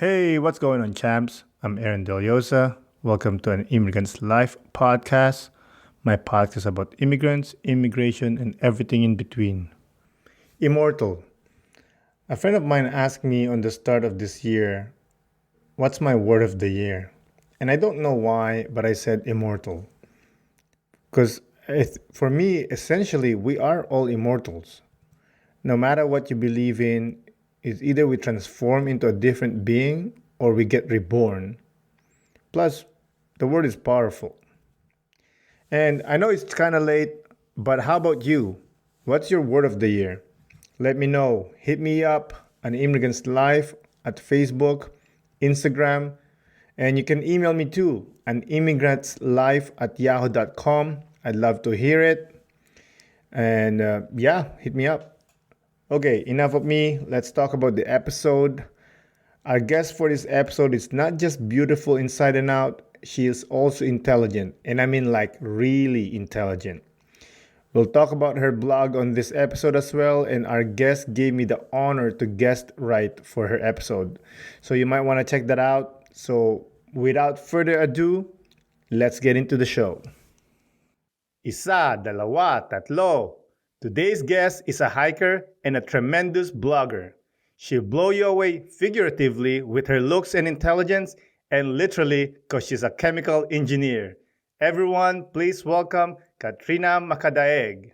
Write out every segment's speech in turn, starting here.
Hey, what's going on, champs? I'm Aaron Deliosa. Welcome to an Immigrants Life podcast, my podcast about immigrants, immigration, and everything in between. Immortal. A friend of mine asked me on the start of this year, what's my word of the year? And I don't know why, but I said immortal. Because for me, essentially, we are all immortals. No matter what you believe in, it's either we transform into a different being or we get reborn. Plus, the word is powerful. And I know it's kind of late, but how about you? What's your word of the year? Let me know. Hit me up on Immigrants Live at Facebook, Instagram, and you can email me too on immigrantslife@yahoo.com. I'd love to hear it. And hit me up. Okay, enough of me. Let's talk about the episode. Our guest for this episode is not just beautiful inside and out, she is also intelligent. And I mean, like, really intelligent. We'll talk about her blog on this episode as well, and our guest gave me the honor to guest write for her episode. So you might want to check that out. So without further ado, let's get into the show. Isa, dalawa, tatlo. Today's guest is a hiker and a tremendous blogger. She'll blow you away figuratively with her looks and intelligence, and literally because she's a chemical engineer. Everyone, please welcome Katrina Macadaeg.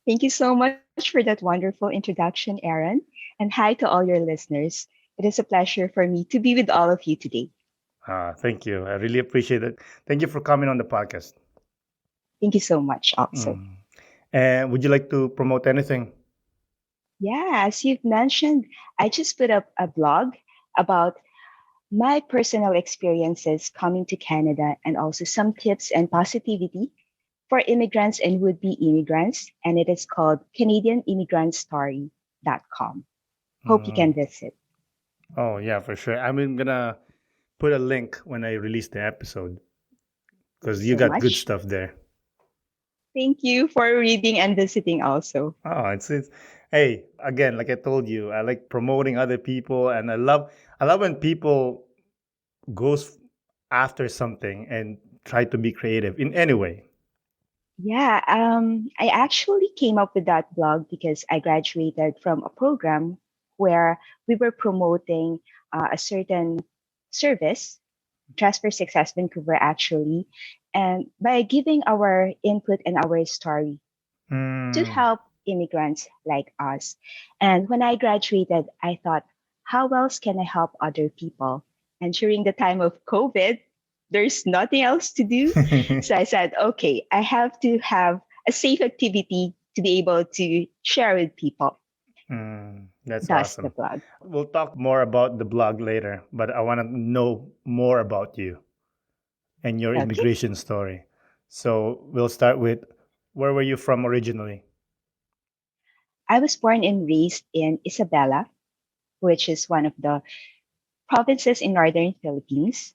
Thank you so much for that wonderful introduction, Aaron. And hi to all your listeners. It is a pleasure for me to be with all of you today. Thank you. I really appreciate it. Thank you for coming on the podcast. Thank you so much also. And would you like to promote anything? Yeah, as you've mentioned, I just put up a blog about my personal experiences coming to Canada and also some tips and positivity for immigrants and would-be immigrants. And it is called CanadianImmigrantStory.com. Hope you can visit. Oh, yeah, for sure. I'm going to put a link when I release the episode because you got good stuff there. Thank you for reading and visiting also. Oh, it's hey, again, like I told you, I like promoting other people, and I love when people goes after something and try to be creative in any way. Yeah, I actually came up with that blog because I graduated from a program where we were promoting a certain service, Transfer Success Vancouver actually, and by giving our input and our story to help immigrants like us. And when I graduated, I thought, how else can I help other people? And during the time of COVID, there's nothing else to do. So I said, okay, I have to have a safe activity to be able to share with people. That's awesome. The blog. We'll talk more about the blog later, but I want to know more about you and your immigration story. So we'll start with, where were you from originally? I was born and raised in Isabela, which is one of the provinces in northern Philippines.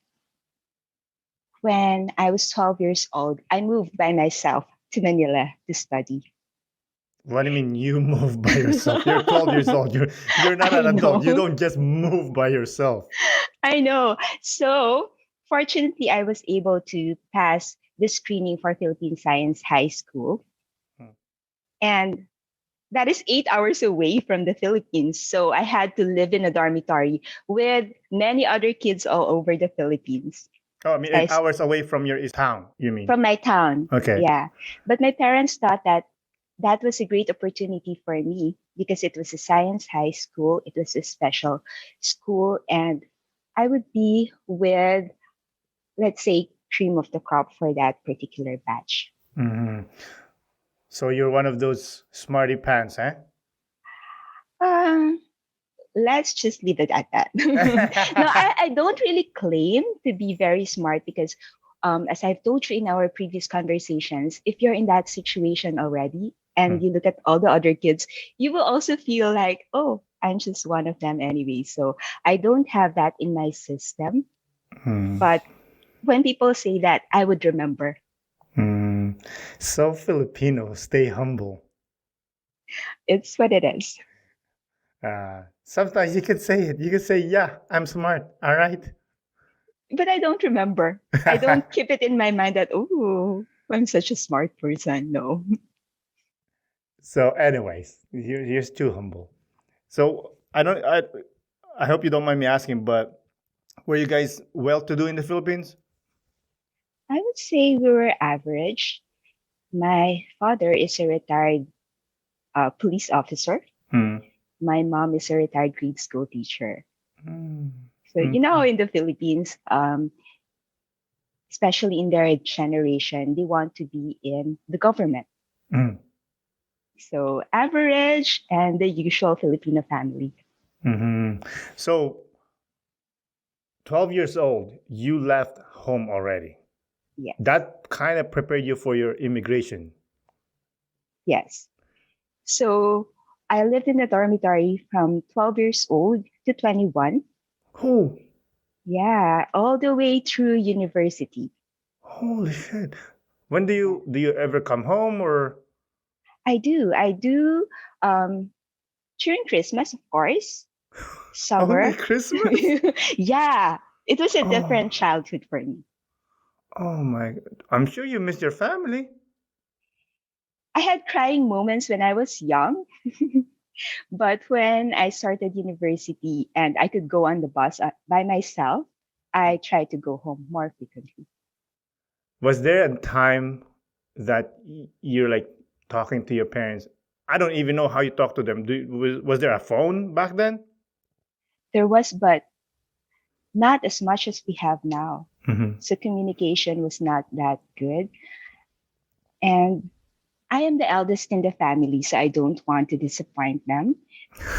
When I was 12 years old, I moved by myself to Manila to study. What do you mean you move by yourself? You're 12 years old. You're not an adult. You don't just move by yourself. I know. So, fortunately, I was able to pass the screening for Philippine Science High School. And that is 8 hours away from the Philippines. So, I had to live in a dormitory with many other kids all over the Philippines. Oh, I mean, 8 hours away from your town, you mean? From my town. Okay. Yeah. But my parents thought that that was a great opportunity for me because it was a science high school. It was a special school. And I would be with, let's say, cream of the crop for that particular batch. Mm-hmm. So you're one of those smarty pants, eh? Let's just leave it at that. No, I don't really claim to be very smart because, as I've told you in our previous conversations, if you're in that situation already and you look at all the other kids, you will also feel like, oh, I'm just one of them anyway. So I don't have that in my system. But when people say that, I would remember. So Filipino, stay humble. It's what it is. Sometimes you can say it. You can say, "Yeah, I'm smart." All right. But I don't remember. I don't keep it in my mind that, oh, I'm such a smart person. No. So, anyways, you're too humble. So I don't. I hope you don't mind me asking, but were you guys well-to-do in the Philippines? I would say we were average. My father is a retired police officer. Hmm. My mom is a retired grade school teacher. Mm. So, Okay. in the Philippines, especially in their generation, they want to be in the government. Mm. So, average and the usual Filipino family. Hmm. So, 12 years old, you left home already. Yes. That kind of prepared you for your immigration. Yes. So, I lived in the dormitory from 12 years old to 21. Who? Yeah, all the way through university. Holy shit. When Yeah. do you ever come home or I do. I do during Christmas, of course, only summer. Christmas? Yeah, it was a Oh, different childhood for me. oh my God. I'm sure you missed your family. I had crying moments when I was young, but when I started university and I could go on the bus by myself, I tried to go home more frequently. Was there a time that you're like talking to your parents? I don't even know how you talk to them. Was there a phone back then? There was, but not as much as we have now. Hmm. So communication was not that good. And I am the eldest in the family, so I don't want to disappoint them.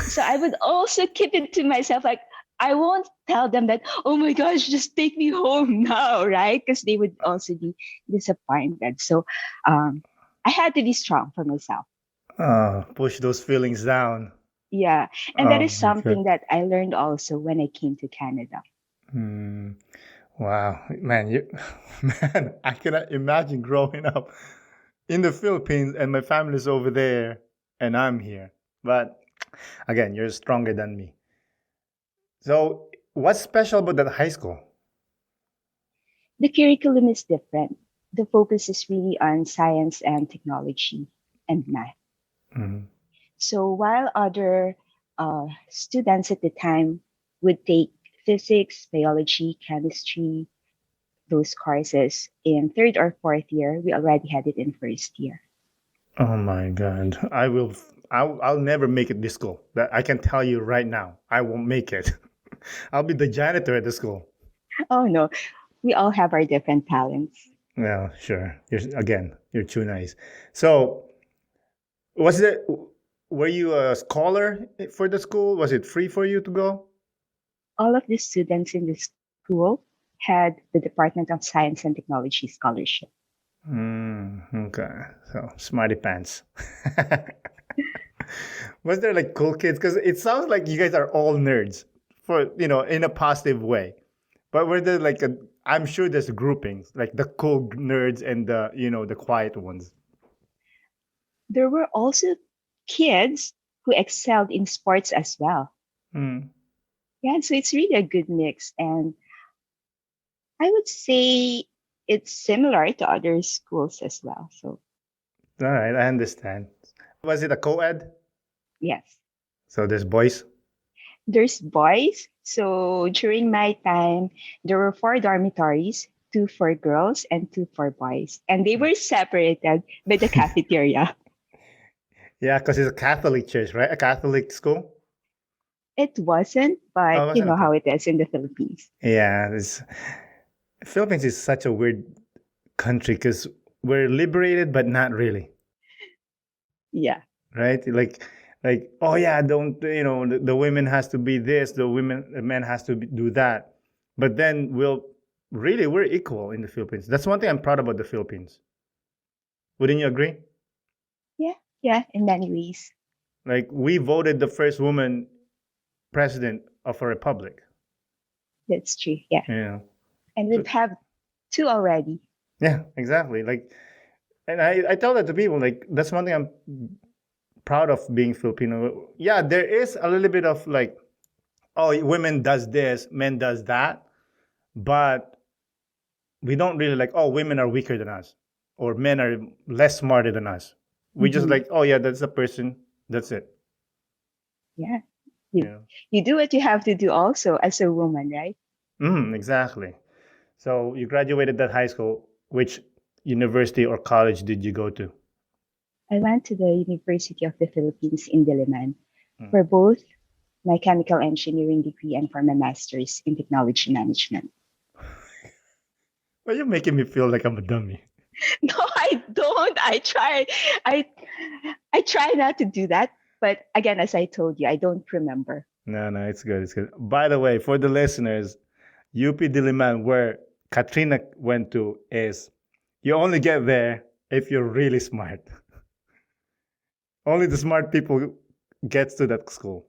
So I would also keep it to myself, like, I won't tell them that, oh my gosh, just take me home now, right? Because they would also be disappointed. So um, I had to be strong for myself. Push those feelings down. Yeah. And that Oh is my God. something that I learned also when I came to Canada. Hmm. Wow, man, man, I cannot imagine growing up in the Philippines and my family's over there and I'm here. But again, you're stronger than me. So, what's special about that high school? The curriculum is different. The focus is really on science and technology and math. Mhm. So while other students at the time would take physics, biology, chemistry, those courses in third or fourth year, we already had it in first year. Oh my God, I'll never make it this school. That I can tell you right now. I won't make it. I'll be the janitor at the school. Oh no, we all have our different talents. Well, sure. You're too nice. So, was it? Were you a scholar for the school? Was it free for you to go? All of the students in the school had the Department of Science and Technology scholarship. Okay. So, smarty pants. Was there like cool kids? Because it sounds like you guys are all nerds for, in a positive way. But were there like I'm sure there's groupings, like the cool nerds and the quiet ones. There were also kids who excelled in sports as well. Mm. Yeah, so it's really a good mix. And I would say it's similar to other schools as well. So, All right, I understand. Was it a co-ed? yes, So there's boys. there's boys. So, during my time, there were four dormitories, two for girls and two for boys. And they were separated by the cafeteria. Yeah, because it's a Catholic church, right? A Catholic school. It wasn't, Oh, but it you wasn't know okay. how it is in the Philippines. Yeah, Philippines is such a weird country because we're liberated, but not really, Yeah. right? Like oh yeah, don't the women has to be this, the men has to do that, but then we're equal in the Philippines. That's one thing I'm proud about the Philippines. Wouldn't you agree? Yeah. Yeah. In many ways. Like we voted the first woman president of a republic. That's true. Yeah. Yeah. And So, we've had two already. yeah, exactly. Like, and I tell that to people. Like, that's one thing I'm proud of being Filipino. Yeah, there is a little bit of like, oh, women does this, men does that, but we don't really like, oh, women are weaker than us, or men are less smarter than us. We just Hmm. like, oh yeah, that's a person. That's it. Yeah. You You know. you do what you have to do also as a woman, right? Exactly. So you graduated that high school. Which university or college did you go to? I went to the University of the Philippines in Diliman Mm. for both my chemical engineering degree and for my master's in technology management. Well, you're making me feel like I'm a dummy. No, I don't. I I try not to do that, but again, as I told you, I don't remember. No, no, it's good. It's good. By the way, for the listeners, UP Diliman, where Katrina went to, is you only get there if you're really smart. Only the smart people gets to that school.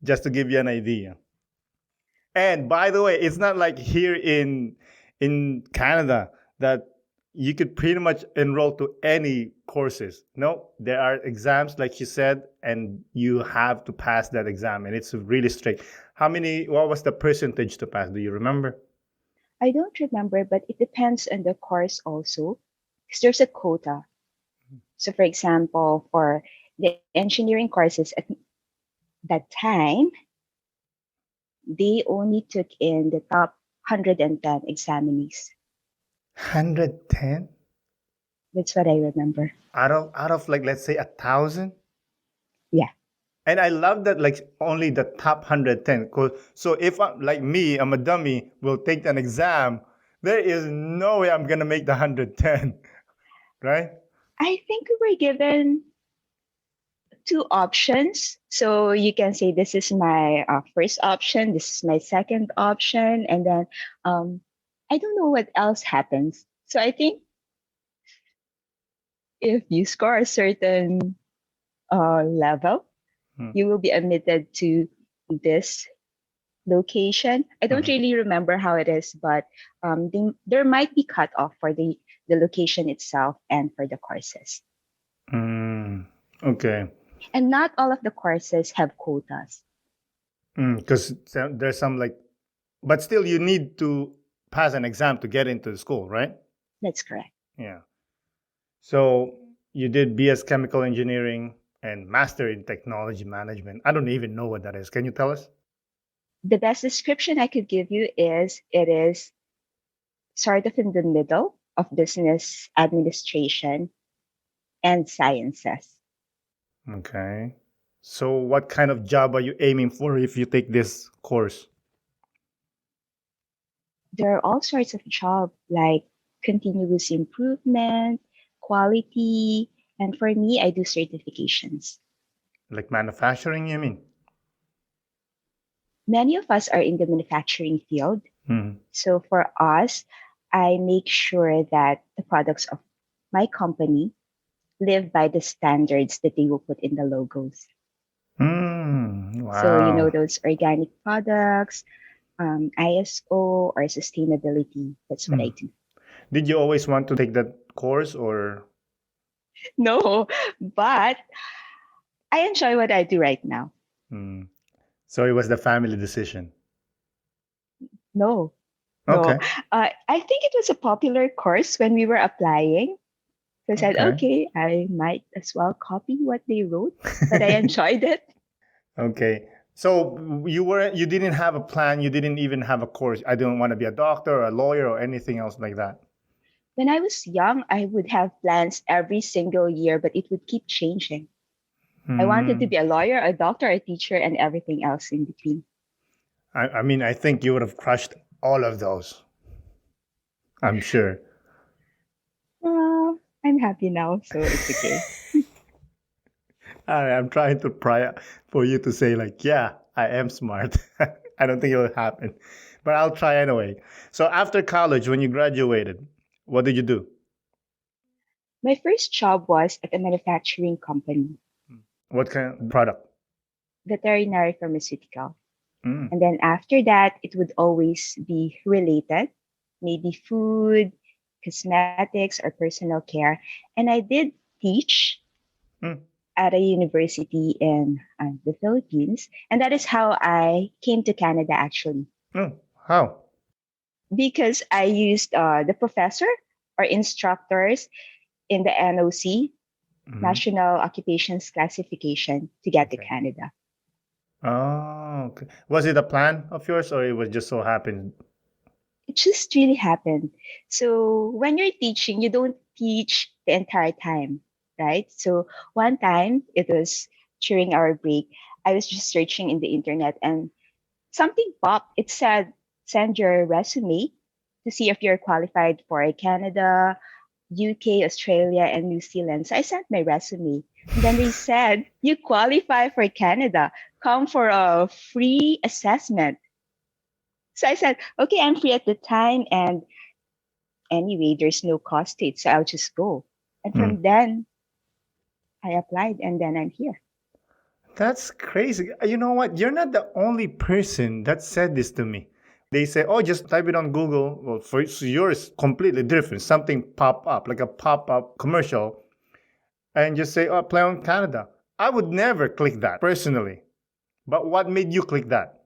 Just to give you an idea. And by the way, it's not like here in Canada that you could pretty much enroll to any courses. No, there are exams, like you said, and you have to pass that exam, and it's really strict. What was the percentage to pass? Do you remember? I don't remember, but it depends on the course also, because there's a quota. So, for example, for the engineering courses at that time, they only took in the top 110 examinees. 110 That's what I remember. out of like, let's say, 1,000. Yeah, And I love that, like, only the top 110. So if I'm like me, I'm a dummy, will take an exam, there is no way I'm gonna make the 110, right? I think we were given two options. So you can say this is my first option, this is my second option, and then um, I don't know what else happens. So I think if you score a certain level, Hmm. you will be admitted to this location. I don't Mhm. really remember how it is, but there might be cut off for the location itself and for the courses. Okay. And not all of the courses have quotas. Because there's some like, but still you need to pass an exam to get into the school, right? That's correct. Yeah. So you did BS Chemical Engineering and Master in Technology Management. I don't even know what that is. Can you tell us? The best description I could give you is it is sort of in the middle of business administration and sciences. Okay. So what kind of job are you aiming for if you take this course? There are all sorts of jobs like continuous improvement, quality, and for me, I do certifications. Like manufacturing, you mean? Many of us are in the manufacturing field. Hmm. So for us, I make sure that the products of my company live by the standards that they will put in the logos. So, you know, Wow. those organic products, ISO or sustainability. That's what I Mm. do. Did you always want to take that course or? No, but I enjoy what I do right now. Mm. So it was the family decision. No, no. Okay. I think it was a popular course when we were applying. So I said, Okay. okay, I might as well copy what they wrote, but I enjoyed it. Okay. So you didn't have a plan, you didn't even have a course. I don't want to be a doctor or a lawyer or anything else like that. When I was young, I would have plans every single year, but it would keep changing. I wanted to Hmm. be a lawyer, a doctor, a teacher, and everything else in between. I mean, I think you would have crushed all of those. I'm sure. I'm happy now, so it's okay. I'm trying to pry for you to say like, yeah, I am smart. I don't think it will happen, but I'll try anyway. So after college, when you graduated, what did you do? My first job was at a manufacturing company, What kind of product? veterinary pharmaceutical. Mm. And then after that, it would always be related, maybe food, cosmetics, or personal care. And I did teach Mm. at a university in the Philippines. And that is how I came to Canada actually, Oh, how? because I used the professor or instructors in the NOC, Hmm. National Occupations Classification, to get to Okay. Canada. Oh, okay. Was it a plan of yours, or it was just so happened? It just really happened. So when you're teaching, you don't teach the entire time, right? So one time it was during our break, I was just searching in the internet and something popped. It said, send your resume to see if you're qualified for Canada, UK, Australia, and New Zealand. So I sent my resume. And then they said, you qualify for Canada. Come for a free assessment. So I said, okay, I'm free at the time. And anyway, there's no cost to it. So I'll just go. And Mm. from then, I applied and then I'm here. That's crazy. You know what? You're not the only person that said this to me. They say, "Oh, just type it on Google." Well, for yours, completely different. Something pop up, like a pop up commercial, and just say, "Oh, apply on Canada." I would never click that personally. But what made you click that?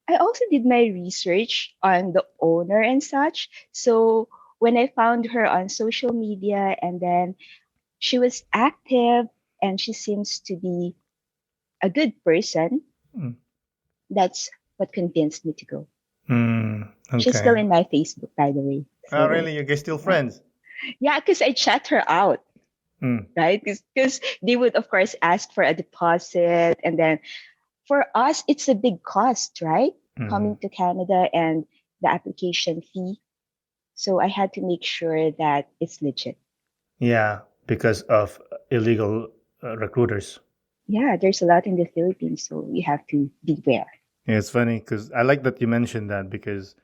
I also did my research on the owner and such. So when I found her on social media and then she was active and she seems to be a good person, Mm. that's what convinced me to go. She's still Okay. in my Facebook, by the way. Oh, So really? You guys still yeah, friends? yeah, because I chat her out, Mm. right? Because they would of course ask for a deposit, and then for us it's a big cost, right? Mm. Coming to Canada and the application fee. So I had to make sure that it's legit. Yeah, because of illegal recruiters. Yeah, there's a lot in the Philippines, so you have to beware. Yeah, it's funny because I like that you mentioned that because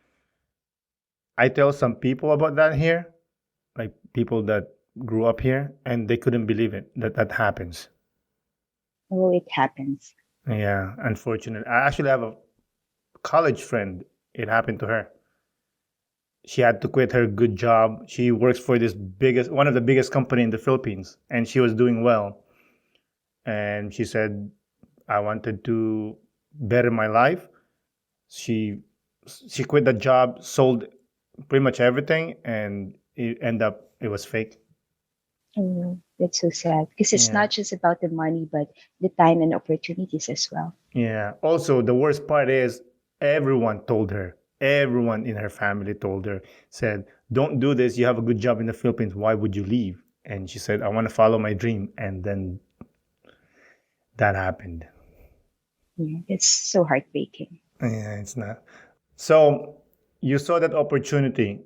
I tell some people about that here, like people that grew up here, and they couldn't believe it that that happens. Oh, it happens. Yeah, unfortunately. I actually have a college friend. It happened to her. She had to quit her good job. She works for this biggest, one of the biggest company in the Philippines, and she was doing well. And she said, "I wanted to better my life." She she quit the job, sold pretty much everything, and it ended up it was fake. Oh, that's so sad because it's Yeah. not just about the money, but the time and opportunities as well. Yeah. Also, the worst part is everyone told her, everyone in her family told her, said, "Don't do this. You have a good job in the Philippines. Why would you leave?" And she said, "I want to follow my dream." And then that happened. Yeah, it's so heartbreaking. Yeah, it's not. So you saw that opportunity.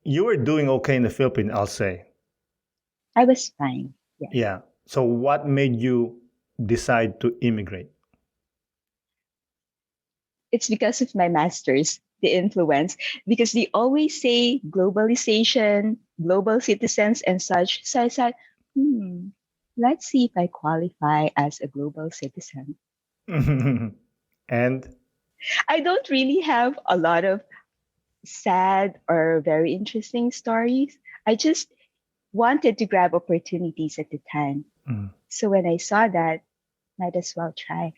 You were doing okay in the Philippines, I'll say. I was fine. Yes. Yeah. So what made you decide to immigrate? It's because of my masters, the influence, because they always say globalization, global citizens, and such. So I said, let's see if I qualify as a global citizen. And I don't really have a lot of sad or very interesting stories. I just wanted to grab opportunities at the time. mm, So when I saw that, might as well try.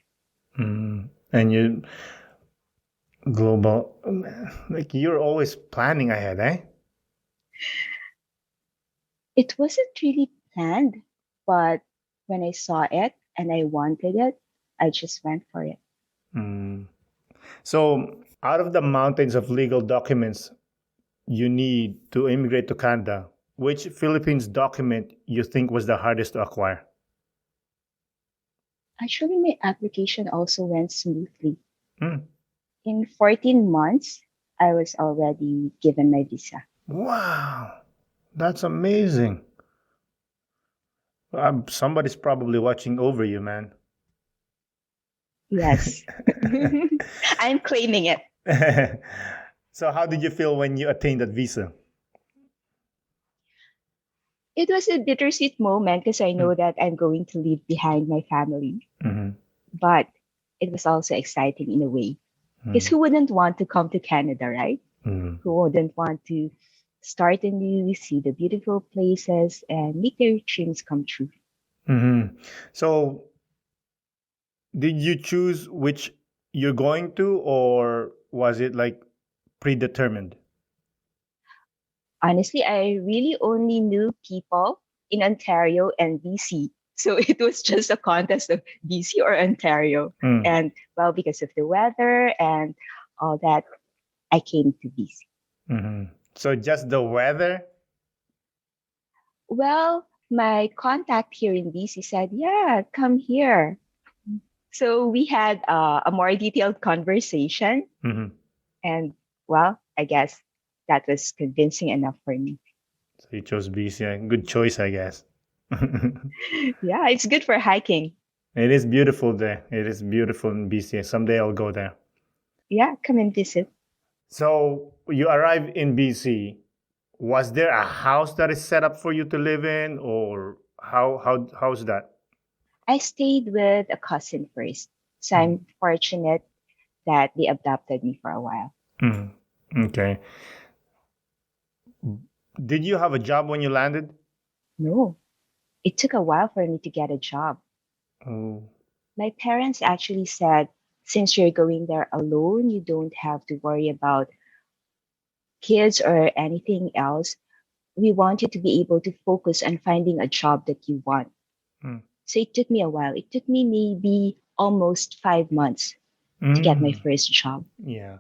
and you global, like you're always planning ahead, eh? It wasn't really planned, but when I saw it and I wanted it, I just went for it. Mm. So out of the mountains of legal documents you need to immigrate to Canada, which Philippines document you think was the hardest to acquire? Actually, my application also went smoothly. Mm. In 14 months, I was already given my visa. Wow, that's amazing. Somebody's probably watching over you, man. Yes. I'm claiming it. So, how did you feel when you attained that visa? It was a bittersweet moment because I know that I'm going to leave behind my family, Mm-hmm. but it was also exciting in a way. Because Mm-hmm. who wouldn't want to come to Canada, right? Mm-hmm. Who wouldn't want to start anew, see the beautiful places, and make their dreams come true? Hmm. So, did you choose which you're going to, or was it like predetermined? Honestly, I really only knew people in Ontario and BC. So it was just a contest of BC or Ontario. Mm. And well, because of the weather and all that, I came to BC. Hmm. So, just the weather? Well, my contact here in BC said, yeah, come here. So we had a more detailed conversation. Hmm. And well, I guess that was convincing enough for me. So, you chose BC. Good choice, I guess. Yeah, it's good for hiking. It is beautiful there. It is beautiful in BC. Someday I'll go there. Yeah, come and visit. So you arrived in BC. Was there a house that is set up for you to live in, or how's that? I stayed with a cousin first. So Mm. I'm fortunate that they adopted me for a while. Mm. Okay. Did you have a job when you landed? No, it took a while for me to get a job. Oh. My parents actually said, since you're going there alone, you don't have to worry about kids or anything else. We want you to be able to focus on finding a job that you want. Mm. So it took me a while. It took me maybe almost 5 months to get my Mm. first job. Yeah.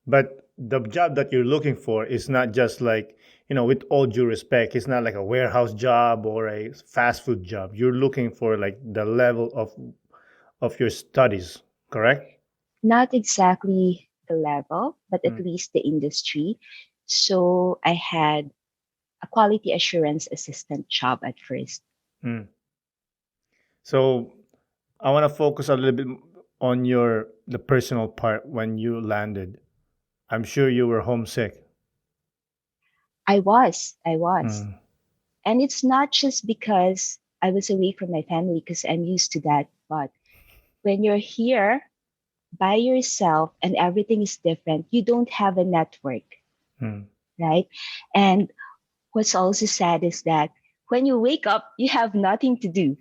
But the job that you're looking for is not just like, with all due respect, it's not like a warehouse job or a fast food job. You're looking for like the level of your studies, correct? Not exactly the level, but at Mm. least the industry. So I had a quality assurance assistant job at first. Mm. So I want to focus a little bit on the personal part when you landed. I'm sure you were homesick. I was. Mm. And it's not just because I was away from my family, because I'm used to that. But when you're here by yourself and everything is different, you don't have a network, Mm. right? And what's also sad is that when you wake up, you have nothing to do.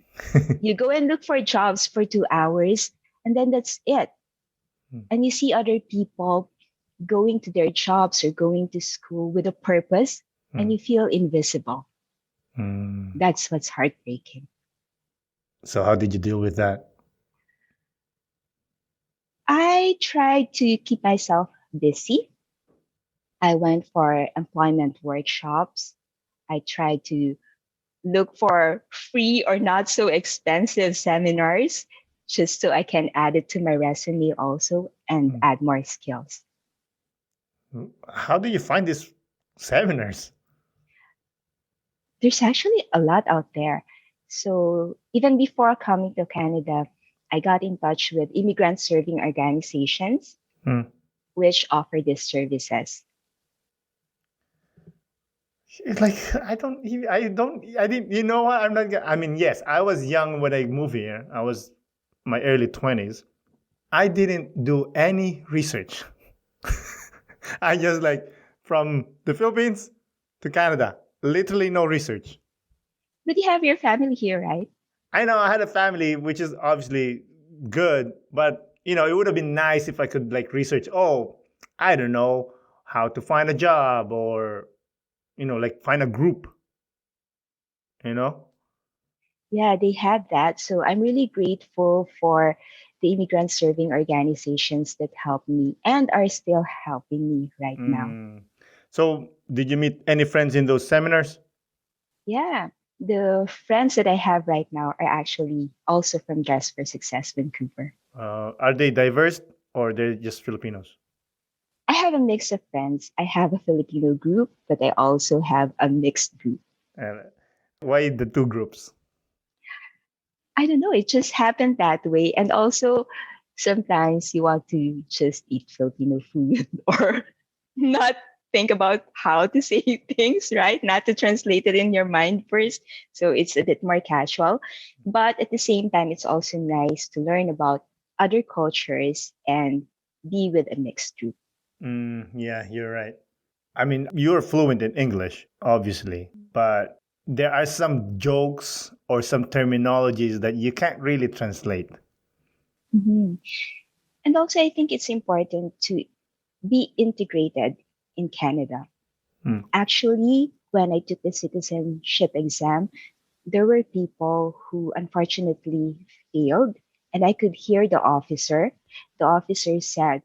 You go and look for jobs for 2 hours, and then that's it. Mm. And you see other people going to their jobs or going to school with a purpose, and Mm. you feel invisible. Mm. That's what's heartbreaking. So how did you deal with that? I tried to keep myself busy. I went for employment workshops. I tried to look for free or not so expensive seminars just so I can add it to my resume also and Mm. add more skills. How do you find these seminars? There's actually a lot out there. So even before coming to Canada, I got in touch with immigrant serving organizations Mm. which offer these services. It's like I didn't. You know what? I'm not. I mean, yes, I was young when I moved here. I was my early 20s. I didn't do any research. I just like from the Philippines to Canada, literally no research. But you have your family here, right? I know I had a family, which is obviously good, but it would have been nice if I could like research. Oh, I don't know how to find a job, or like find a group. You know. Yeah, they had that. So I'm really grateful for the immigrant serving organizations that helped me and are still helping me right now. Mm. So, did you meet any friends in those seminars? Yeah, the friends that I have right now are actually also from Dress for Success Vancouver. Are they diverse or they're just Filipinos? I have a mix of friends. I have a Filipino group, but I also have a mixed group. And why the two groups? I don't know, it just happened that way. And also, sometimes you want to just eat Filipino food or not think about how to say things, right? Not to translate it in your mind first. So it's a bit more casual. But at the same time, it's also nice to learn about other cultures and be with a mixed group. Yeah, you're right. I mean, you're fluent in English, obviously, but there are some jokes or some terminologies that you can't really translate. Mhm. And also, I think it's important to be integrated in Canada. Mm, Actually, when I took the citizenship exam, there were people who unfortunately failed, and I could hear the officer. The officer said,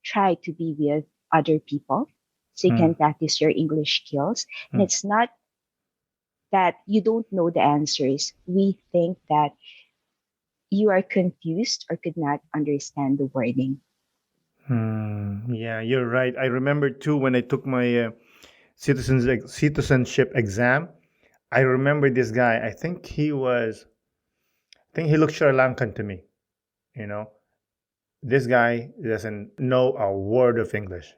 try to be with other people so you mm, can practice your English skills. And mm, it's not that you don't know the answers. We think that you are confused or could not understand the wording. Yeah, you're right. I remember too when I took my citizenship exam. I remember this guy. I think he looked Sri Lankan to me. You know, this guy doesn't know a word of English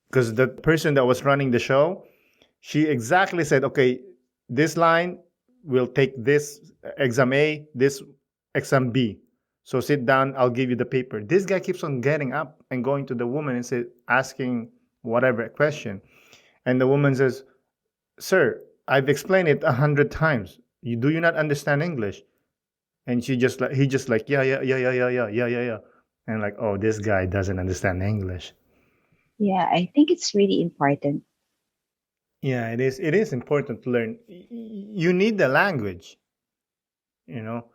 because the person that was running the show, she exactly said, "Okay, this line will take this exam A, this exam B. So sit down. I'll give you the paper." This guy keeps on getting up and going to the woman and asking whatever question, and the woman says, "Sir, I've explained it 100 times. Do you not understand English?" And he just like, yeah, yeah, yeah, yeah, yeah, yeah, yeah, yeah, yeah. And like, oh, this guy doesn't understand English. Yeah, I think it's really important. Yeah, it is. It is important to learn. You need the language, you know,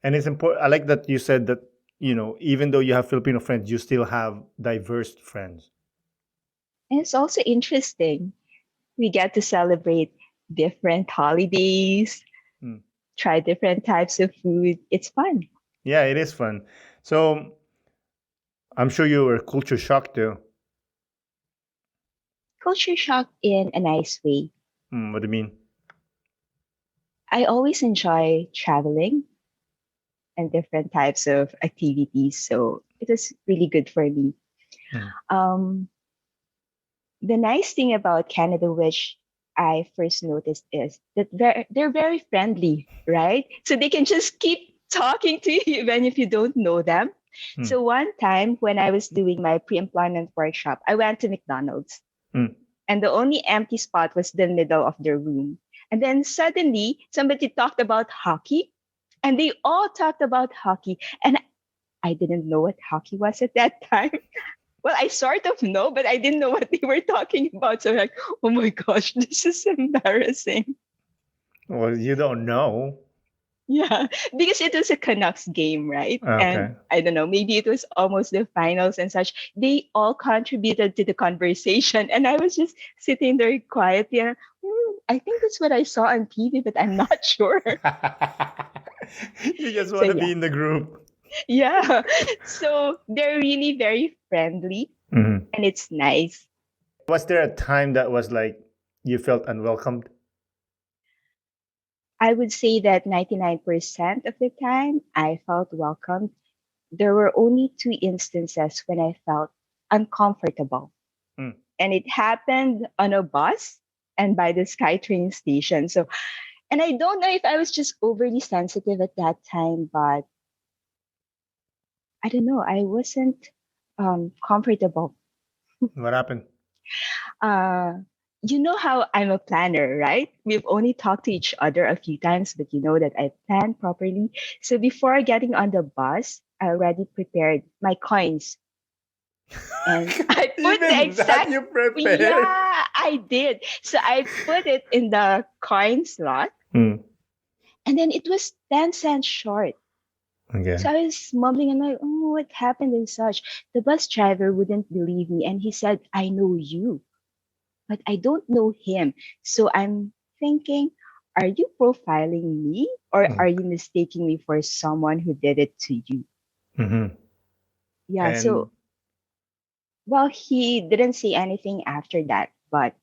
and it's important. I like that you said that, even though you have Filipino friends, you still have diverse friends. And it's also interesting. We get to celebrate different holidays, Mm. try different types of food. It's fun. Yeah, it is fun. So I'm sure you were culture shocked too. Culture shock in a nice way. What do you mean? I always enjoy traveling and different types of activities, so it was really good for me. Mm. Um, the nice thing about Canada, which I first noticed, is that they're very friendly, right? So they can just keep talking to you even if you don't know them. Mm. So one time when I was doing my pre-employment workshop, I went to McDonald's Mm. and the only empty spot was the middle of the room. And then suddenly somebody talked about hockey and they all talked about hockey. And I didn't know what hockey was at that time. Well, I sort of know, but I didn't know what they were talking about. So I'm like, oh my gosh, this is embarrassing. Well, you don't know. Yeah, because it was a Canucks game, right? And Okay. I don't know, maybe it was almost the finals and such. They all contributed to the conversation. And I was just sitting there quietly. And, I think that's what I saw on TV, but I'm not sure. You just So, want to yeah, be in the group. yeah. So they're really very friendly Hmm. and it's nice. Was there a time that was like you felt unwelcomed? I would say that 99% of the time I felt welcomed. There were only two instances when I felt uncomfortable. Mm. And it happened on a bus and by the SkyTrain station. So, and I don't know if I was just overly sensitive at that time, but I don't know. I wasn't comfortable. What happened? Uh, you know how I'm a planner, right? We've only talked to each other a few times, but you know that I plan properly. So before getting on the bus, I already prepared my coins and I put the Even that exact, you prepared? yeah, I did. So I put it in the coin slot Mm. and then it was 10 cents short. Okay. So I was mumbling and like, oh, what happened and such. The bus driver wouldn't believe me and he said, I know you, but I don't know him. So I'm thinking, are you profiling me or Mm. are you mistaking me for someone who did it to you? Mm-hmm. Yeah, And so, well, he didn't say anything after that, but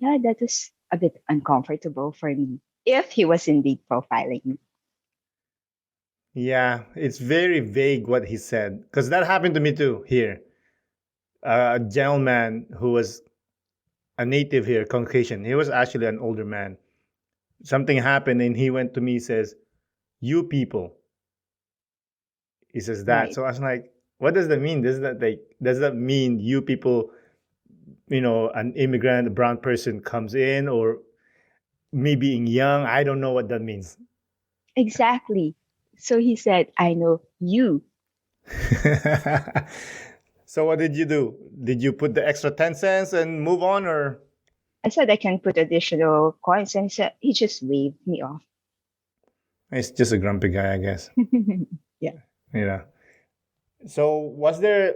yeah, that was a bit uncomfortable for me if he was indeed profiling me. yeah, it's very vague what he said because that happened to me too here. A gentleman who was a native here, Caucasian. He was actually an older man. Something happened and he went to me, says, "You people." He says that. Right. So I was like, what does that mean? Does that mean you people, an immigrant, a brown person comes in, or me being young, I don't know what that means. Exactly. So he said, I know you. So what did you do? Did you put the extra 10 cents and move on, or I said I can put additional coins, and he just waved me off. it's just a grumpy guy, I guess. Yeah. Yeah. So was there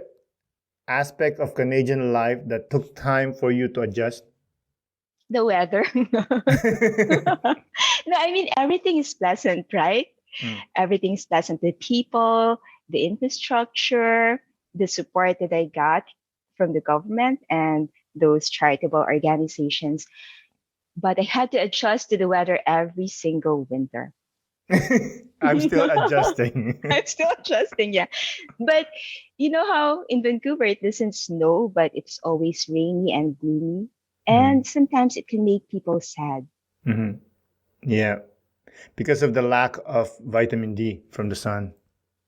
aspect of Canadian life that took time for you to adjust? The weather. No, I mean everything is pleasant, right? Mm. Everything is pleasant. The people, the infrastructure, the support that I got from the government and those charitable organizations. But I had to adjust to the weather every single winter. I'm still adjusting. I'm still adjusting, yeah. But you know how in Vancouver it doesn't snow, but it's always rainy and gloomy. Mhm. And sometimes it can make people sad. Mhm. Yeah, because of the lack of vitamin D from the sun.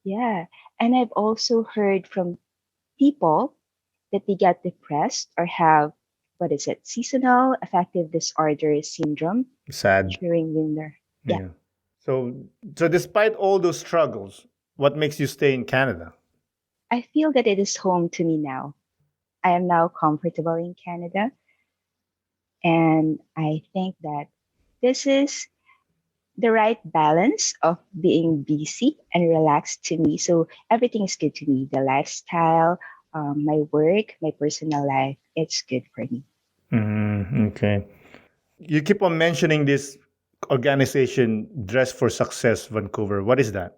Yeah. And I've also heard from people that they get depressed or have, what is it, seasonal affective disorder syndrome Sad. during winter. Yeah. Yeah. So, so despite all those struggles, what makes you stay in Canada? I feel that it is home to me now. I am now comfortable in Canada. And I think that this is the right balance of being busy and relaxed to me. So everything is good to me. The lifestyle, my work, my personal life, it's good for me. Okay. You keep on mentioning this organization, Dress for Success Vancouver. What is that?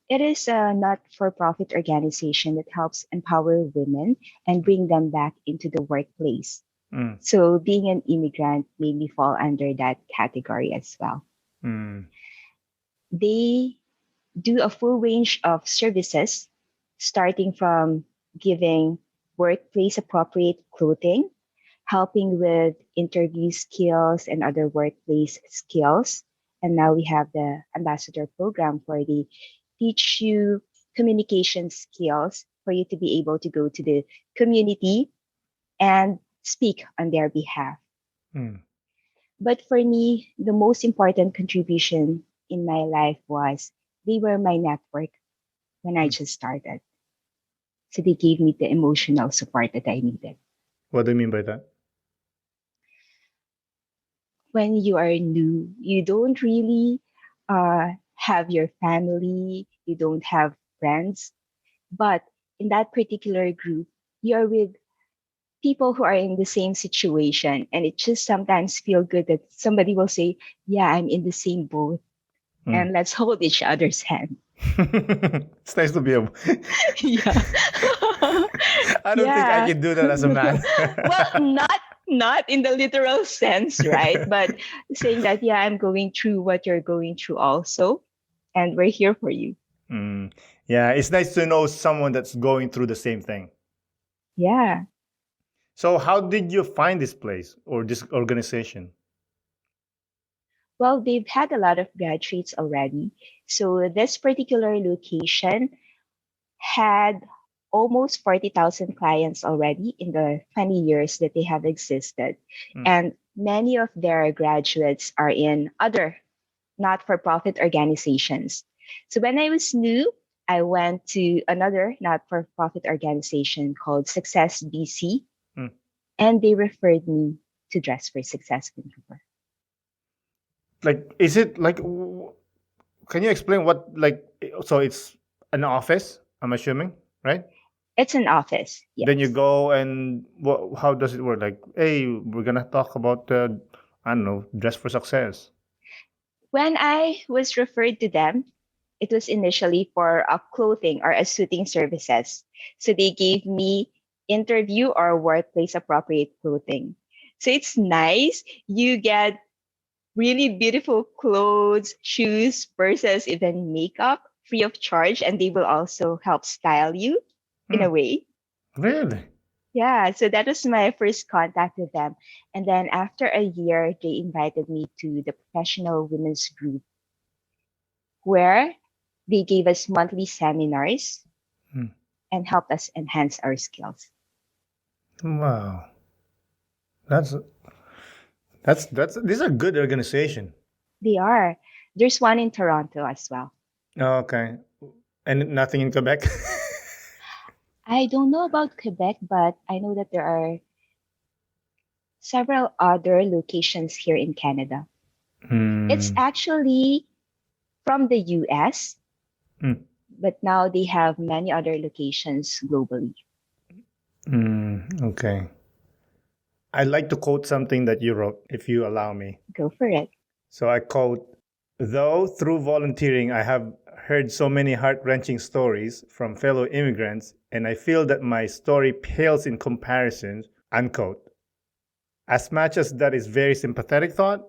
It is a not for profit organization that helps empower women and bring them back into the workplace. Mm, So being an immigrant made me fall under that category as well. mm, They do a full range of services, starting from giving workplace appropriate clothing, helping with interview skills and other workplace skills. And now we have the ambassador program where they teach you communication skills for you to be able to go to the community and speak on their behalf. mm, But for me, the most important contribution in my life was they were my network when I mm. just started. So they gave me the emotional support that I needed. What do you mean by that? When you are new, you don't really have your family, you don't have friends, but in that particular group, you're with people who are in the same situation. And it just sometimes feel good that somebody will say, yeah, I'm in the same boat Mm. and let's hold each other's hand. It's nice to be a. Yeah. I don't think I Yeah. can do that as a man. Well, not in the literal sense, right? But saying that, yeah, I'm going through what you're going through also, and we're here for you. Mm. Yeah, it's nice to know someone that's going through the same thing. Yeah. So, how did you find this place or this organization? Well, they've had a lot of graduates already. So this particular location had almost 40,000 clients already in the 20 years that they have existed. Mm. And many of their graduates are in other not for profit organizations. So when I was new, I went to another not for profit organization called Success BC, Mm. and they referred me to Dress for Success Vancouver. Like, is it like? Can you explain what like? So it's an office. I'm assuming, right? It's an office, Then you yes. go and how does it work? Like, hey, we're gonna talk about I don't know, dress for success. When I was referred to them, it was initially for a clothing or a suiting services. So they gave me interview or workplace appropriate clothing. So it's nice. You get really beautiful clothes, shoes, purses, even makeup free of charge. And they will also help style you in a Hmm, way. really? Yeah, so that was my first contact with them. And then after a year, they invited me to the professional women's group where they gave us monthly seminars Hmm. and helped us enhance our skills. Wow, that's That's these are good organization. They are. There's one in Toronto as well. Oh, okay. And nothing in Quebec. I don't know about Quebec, but I know that there are several other locations here in Canada. It's Hmm. actually from the US, Mm. but now they have many other locations globally. Okay. I'd like to quote something that you wrote, if you allow me. Go for it. So I quote, though through volunteering I have heard so many heart wrenching stories from fellow immigrants, and I feel that my story pales in comparison, unquote. As much as that is very sympathetic thought,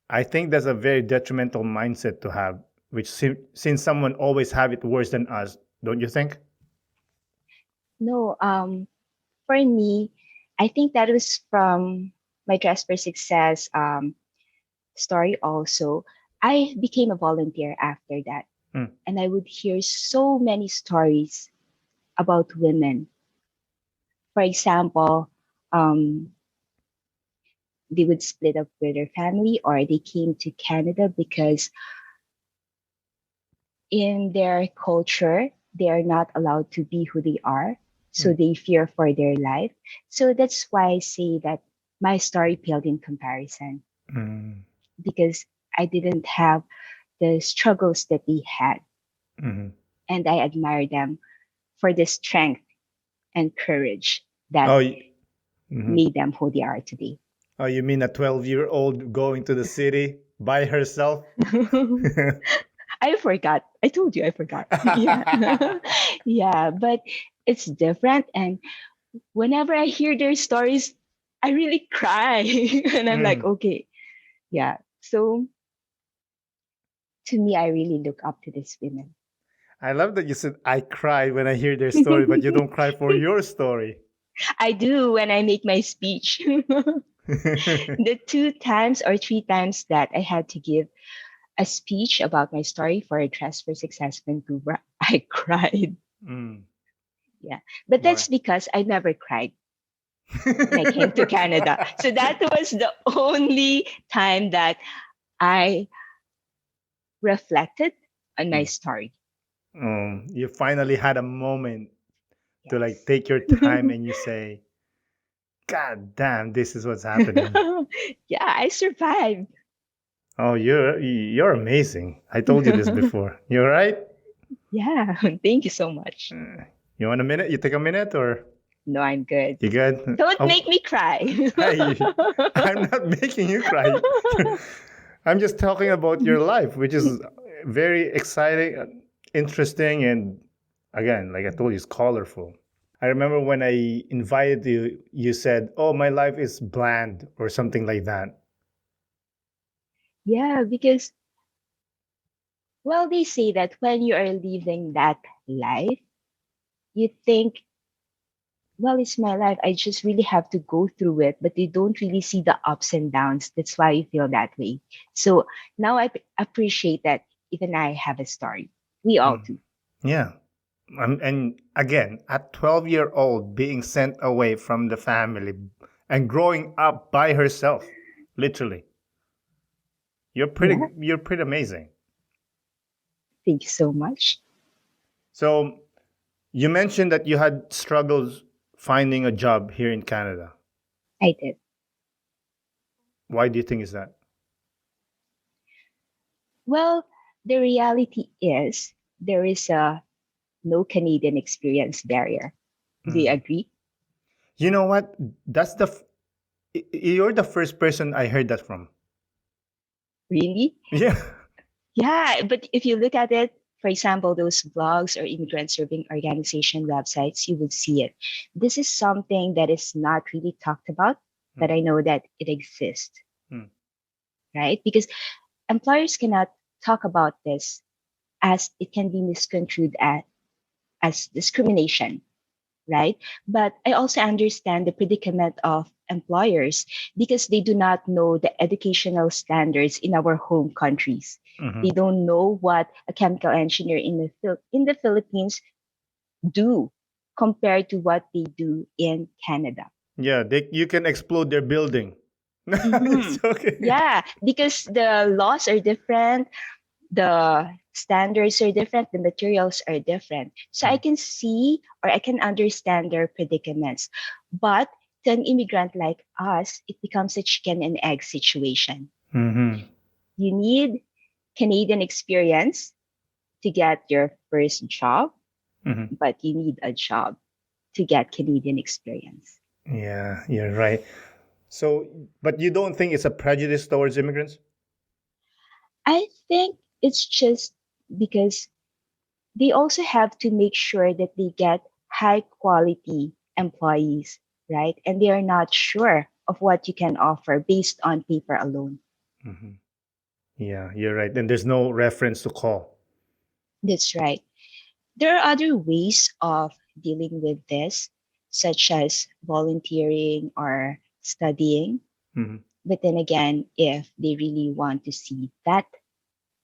I think that's a very detrimental mindset to have, which since someone always have it worse than us, don't you think? No, for me, I think that was from my Dress for Success story also. I became a volunteer after that, Mm, and I would hear so many stories about women. For example, um, they would split up with their family or they came to Canada because in their culture, they are not allowed to be who they are. So mm, they fear for their life. So that's why I say that my story paled in comparison mm, because I didn't have the struggles that they had. mm. And I admire them for the strength and courage that Oh, mhm. made them who they are today. Oh, you mean a 12-year-old going to the city by herself? I forgot. I told you I forgot. Yeah. Yeah, but it's different. And whenever I hear their stories, I really cry. And I'm like, Mm. okay, yeah. So to me, I really look up to these women. I love that you said I cry when I hear their story, but you don't cry for your story. I do when I make my speech. The two times or three times that I had to give a speech about my story for a Dress for Success Vancouver, I cried. Mm. Yeah. But Why? that's because I never cried when I came to Canada. So that was the only time that I reflected on my Mm. story. You finally had a moment to like Yes. take your time and you say, God damn, this is what's happening. Yeah, I survived. Oh, you're amazing. I told you this before. You're right. Yeah, thank you so much. You want a minute? You take a minute or No, I'm good. you good? Don't Oh, make me cry. hey, I'm not making you cry. I'm just talking about your life, which is very exciting, interesting, and again, like I told you, it's colorful. I remember when I invited you, you said, "Oh, my life is bland" or something like that. Yeah, because, well, they say that when you are living that life, you think, well, it's my life. I just really have to go through it, but you don't really see the ups and downs. That's why you feel that way. So now I appreciate that even I have a story. We all Mm. do. Yeah. And again, at 12-year-old being sent away from the family and growing up by herself, literally. Yeah. You're pretty amazing. Thank you so much. So, you mentioned that you had struggles finding a job here in Canada. I did. Why do you think is that? Well, the reality is there is a no Canadian experience barrier. Do you Mm. agree? You know what? That's you're the first person I heard that from. Really? Yeah. Yeah, but if you look at it, for example, those blogs or immigrant serving organization websites, you would see it. This is something that is not really talked about, but Mm, I know that it exists, mm. right? Because employers cannot talk about this as it can be misconstrued as discrimination, right? But I also understand the predicament of employers because they do not know the educational standards in our home countries. They Mhm. don't know what a chemical engineer in in the Philippines do compared to what they do in Canada. Yeah, you can explode their building. It's okay. Yeah, because the laws are different, the standards are different, the materials are different. So I Mm. can see or I can understand their predicaments. But to an immigrant like us, it becomes a chicken and egg situation. Mm-hmm. You need Canadian experience to get your first job, Mm-hmm. but you need a job to get Canadian experience. Yeah, you're right. So, but you don't think it's a prejudice towards immigrants? I think it's just because they also have to make sure that they get high quality employees, right? And they are not sure of what you can offer based on paper alone. Hmm. Yeah, you're right. And there's no reference to call. That's right. There are other ways of dealing with this, such as volunteering or studying. Hmm. But then again, if they really want to see that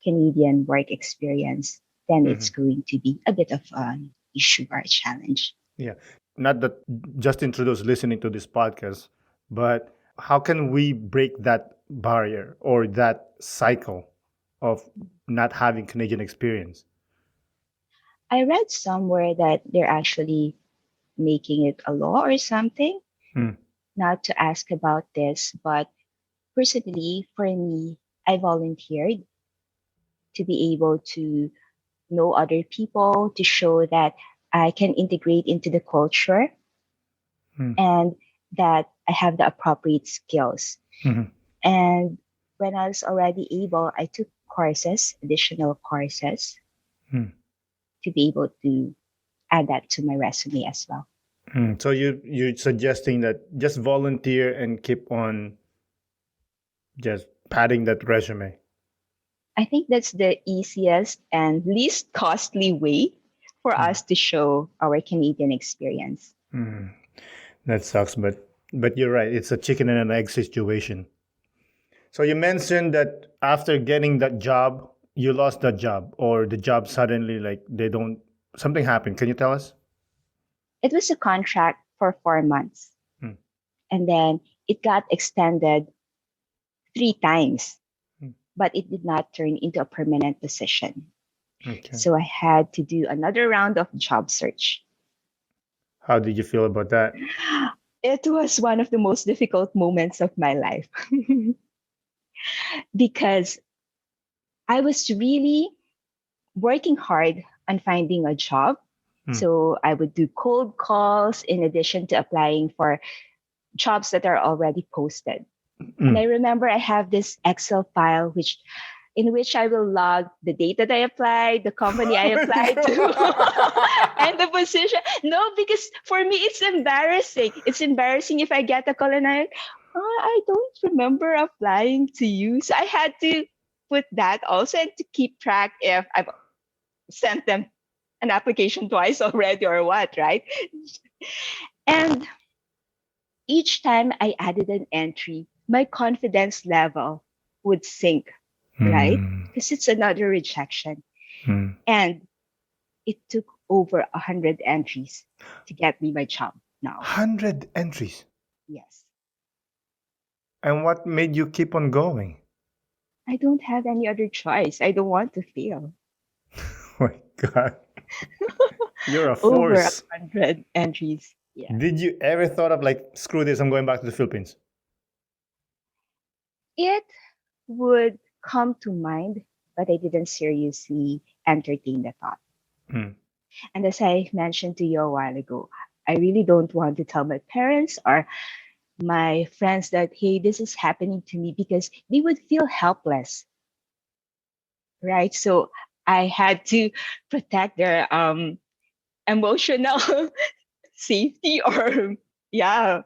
Canadian work experience, then it's Hmm. going to be a bit of an issue or a challenge. Yeah. Not that just introduce listening to this podcast, but how can we break that barrier or that cycle of not having Canadian experience? I read somewhere that they're actually making it a law or something, Mm. not to ask about this, but personally, for me, I volunteered to be able to know other people, to show that I can integrate into the culture Mm. and that I have the appropriate skills. Mhm. And when I was already able, I took courses, additional courses, Mm. to be able to add that to my resume as well. Mm. So you're suggesting that just volunteer and keep on just padding that resume. I think that's the easiest and least costly way for Mm. us to show our Canadian experience. Mm. That sucks, but you're right. It's a chicken and an egg situation. So you mentioned that after getting that job, you lost that job, or the job suddenly like they don't something happened. Can you tell us? It was a contract for 4 months, Mm. and then it got extended 3 times, Mm. but it did not turn into a permanent position. Okay. So I had to do another round of job search. How did you feel about that? It was one of the most difficult moments of my life because I was really working hard on finding a job. Mm. So I would do cold calls in addition to applying for jobs that are already posted. And I Mm. remember I have this Excel file in which I will log the date that I applied, the company I applied to, and the position. No, because for me it's embarrassing. It's embarrassing if I get a call and I don't remember applying to you. So I had to put that also and to keep track if I've sent them an application twice already or what, right? And each time I added an entry, my confidence level would sink, right? Mm. Because it's another rejection. Mm. And it took over 100 entries to get me my job now. 100 entries. Yes. And what made you keep on going? I don't have any other choice. I don't want to fail. Oh my God. You're a Over a force. 100 entries. Yeah. Did you ever thought of like, screw this, I'm going back to the Philippines? It would come to mind, but I didn't seriously entertain the thought. Mm. And as I mentioned to you a while ago, I really don't want to tell my parents or my friends that, hey, this is happening to me because they would feel helpless, right? So I had to protect their emotional safety or, yeah,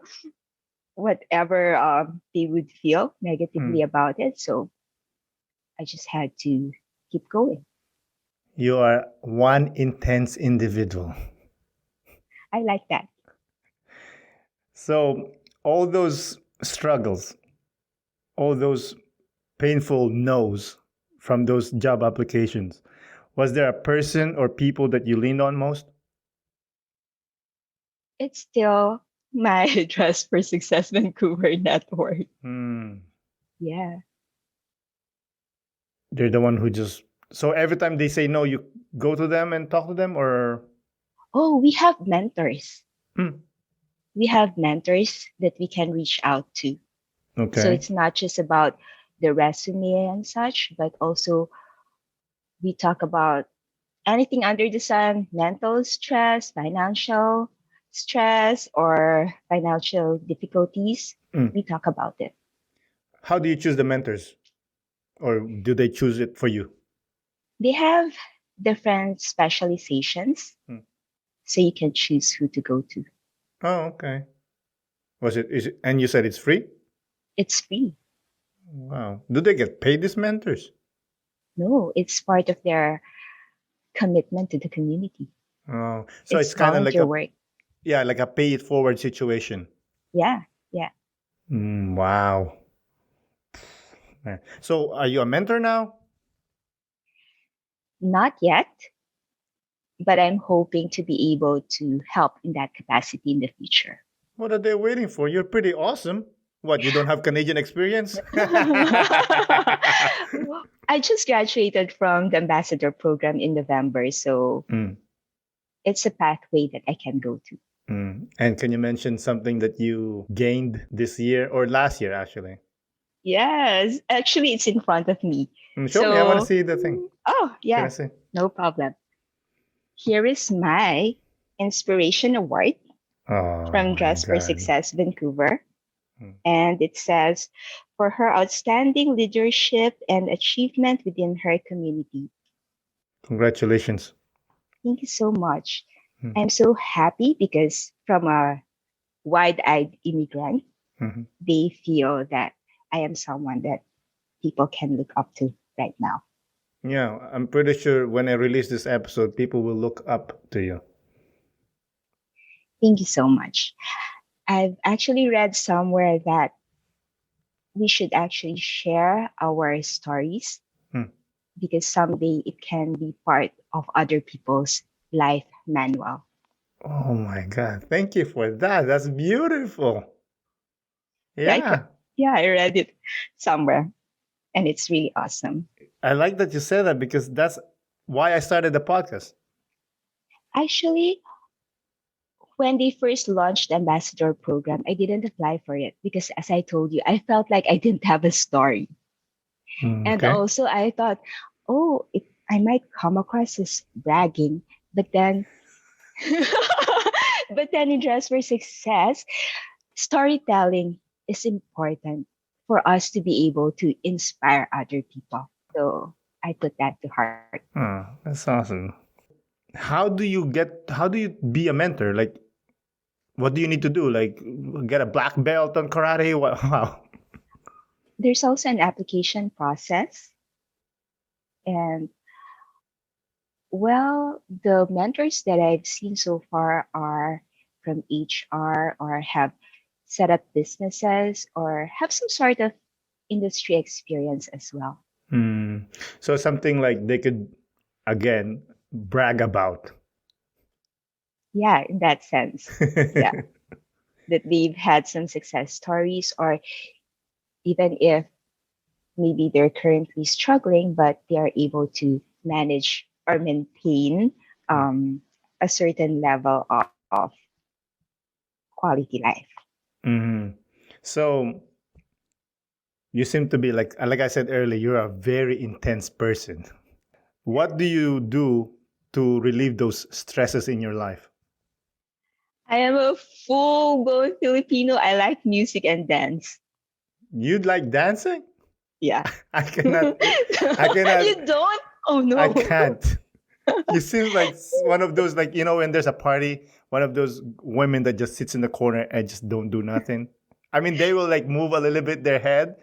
whatever they would feel negatively Mm. about it. So I just had to keep going. You are one intense individual. I like that. So, all those struggles, all those painful no's from those job applications, was there a person or people that you leaned on most? It's still my Dress for Success Vancouver network. Hmm. Yeah. They're the one who just. So every time they say no, you go to them and talk to them, or. Oh, we have mentors. Hmm. We have mentors that we can reach out to. So Okay. it's not just about the resume and such, but also we talk about anything under the sun, mental stress, financial stress, or financial difficulties. Hmm. We talk about it. How do you choose the mentors, or do they choose it for you? They have different specializations, Hmm. so you can choose who to go to. Oh, okay. Was it? Is it? And you said it's free. It's free. Wow. Do they get paid, these mentors? No, it's part of their commitment to the community. Oh, so It's it's kind of like volunteer a, work. yeah, like a pay it forward situation. Yeah, yeah. Wow. Yeah. So are you a mentor now? Not yet, but I'm hoping to be able to help in that capacity in the future. What are they waiting for? You're pretty awesome. What, you don't have Canadian experience? I just graduated from the ambassador program in November, so Mm, it's a pathway that I can go to. mm. And can you mention something that you gained this year or last year, actually? Yes, actually, it's in front of me. Show me. I want to So, see the thing. oh, Can I yeah, see? no problem. Here is my Inspiration Award Oh from my Dress for God. Success Vancouver. Mm. And it says, for her outstanding leadership and achievement within her community. Congratulations. Thank you so much. Mm, I'm so happy because from a wide eyed immigrant, mhm. they feel that I am someone that people can look up to right now. Yeah, I'm pretty sure when I release this episode, people will look up to you. Thank you so much. I've actually read somewhere that we should actually share our stories Hmm. because someday it can be part of other people's life manual. Oh my God. Thank you for that. That's beautiful. Yeah, Yeah. yeah, I read it somewhere and it's really awesome. I like that you said that because that's why I started the podcast. Actually, when they first launched the ambassador program, I didn't apply for it because, as I told you, I felt like I didn't have a story. And Okay. also, I thought, oh, I might come across as bragging. But then, but then in Dress for Success, storytelling is important for us to be able to inspire other people. So I put that to heart. Oh, that's awesome. How do you be a mentor? Like, what do you need to do? Like, get a black belt on karate? Wow. There's also an application process. And well, the mentors that I've seen so far are from HR or have set up businesses or have some sort of industry experience as well. Hmm. So something like they could, again, brag about. Yeah, in that sense. Yeah, that they've had some success stories, or even if maybe they're currently struggling, but they are able to manage or maintain um, a certain level of quality life. Mhm. So you seem to be like I said earlier, you're a very intense person. What do you do to relieve those stresses in your life? I am a full blown Filipino. I like music and dance. You'd like dancing? Yeah. I cannot. I cannot. You don't? Oh I no. can't. You seem like one of those, like, when there's a party, one of those women that just sits in the corner and just don't do nothing. I mean, they will like move a little bit their head